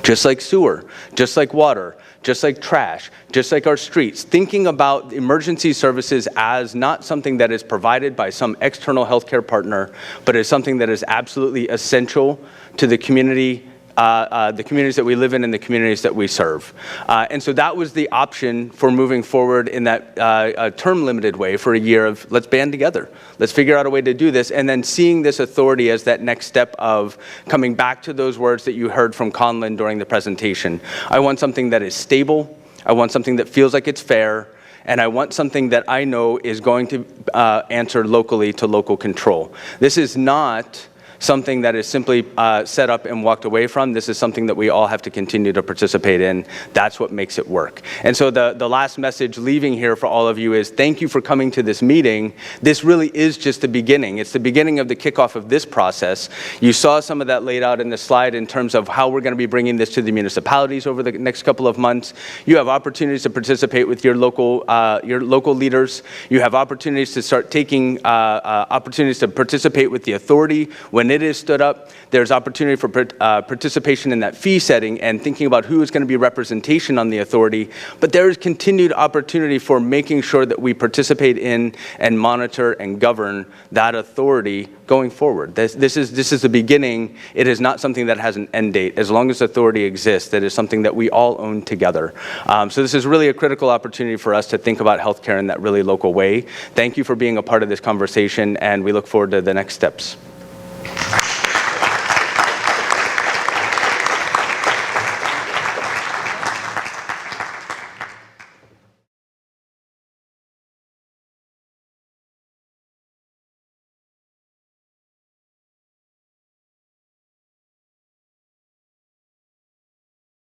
just like sewer, just like water, just like trash, just like our streets, thinking about emergency services as not something that is provided by some external healthcare partner, but as something that is absolutely essential to the community, the communities that we live in and the communities that we serve. And so that was the option for moving forward in that term-limited way for a year of, let's band together. Let's figure out a way to do this. And then seeing this authority as that next step of coming back to those words that you heard from Conlon during the presentation. I want something that is stable. I want something that feels like it's fair. And I want something that I know is going to answer locally to local control. This is not something that is simply set up and walked away from. This is something that we all have to continue to participate in. That's what makes it work. And so the last message leaving here for all of you is thank you for coming to this meeting. This really is just the beginning. It's the beginning of the kickoff of this process. You saw some of that laid out in the slide in terms of how we're going to be bringing this to the municipalities over the next couple of months. You have opportunities to participate with your local leaders. You have opportunities to start taking opportunities to participate with the authority when it is stood up. There's opportunity for participation in that fee setting and thinking about who is going to be representation on the authority. But there is continued opportunity for making sure that we participate in and monitor and govern that authority going forward. This is the beginning. It is not something that has an end date. As long as authority exists, that is something that we all own together. So this is really a critical opportunity for us to think about healthcare in that really local way. Thank you for being a part of this conversation, and we look forward to the next steps.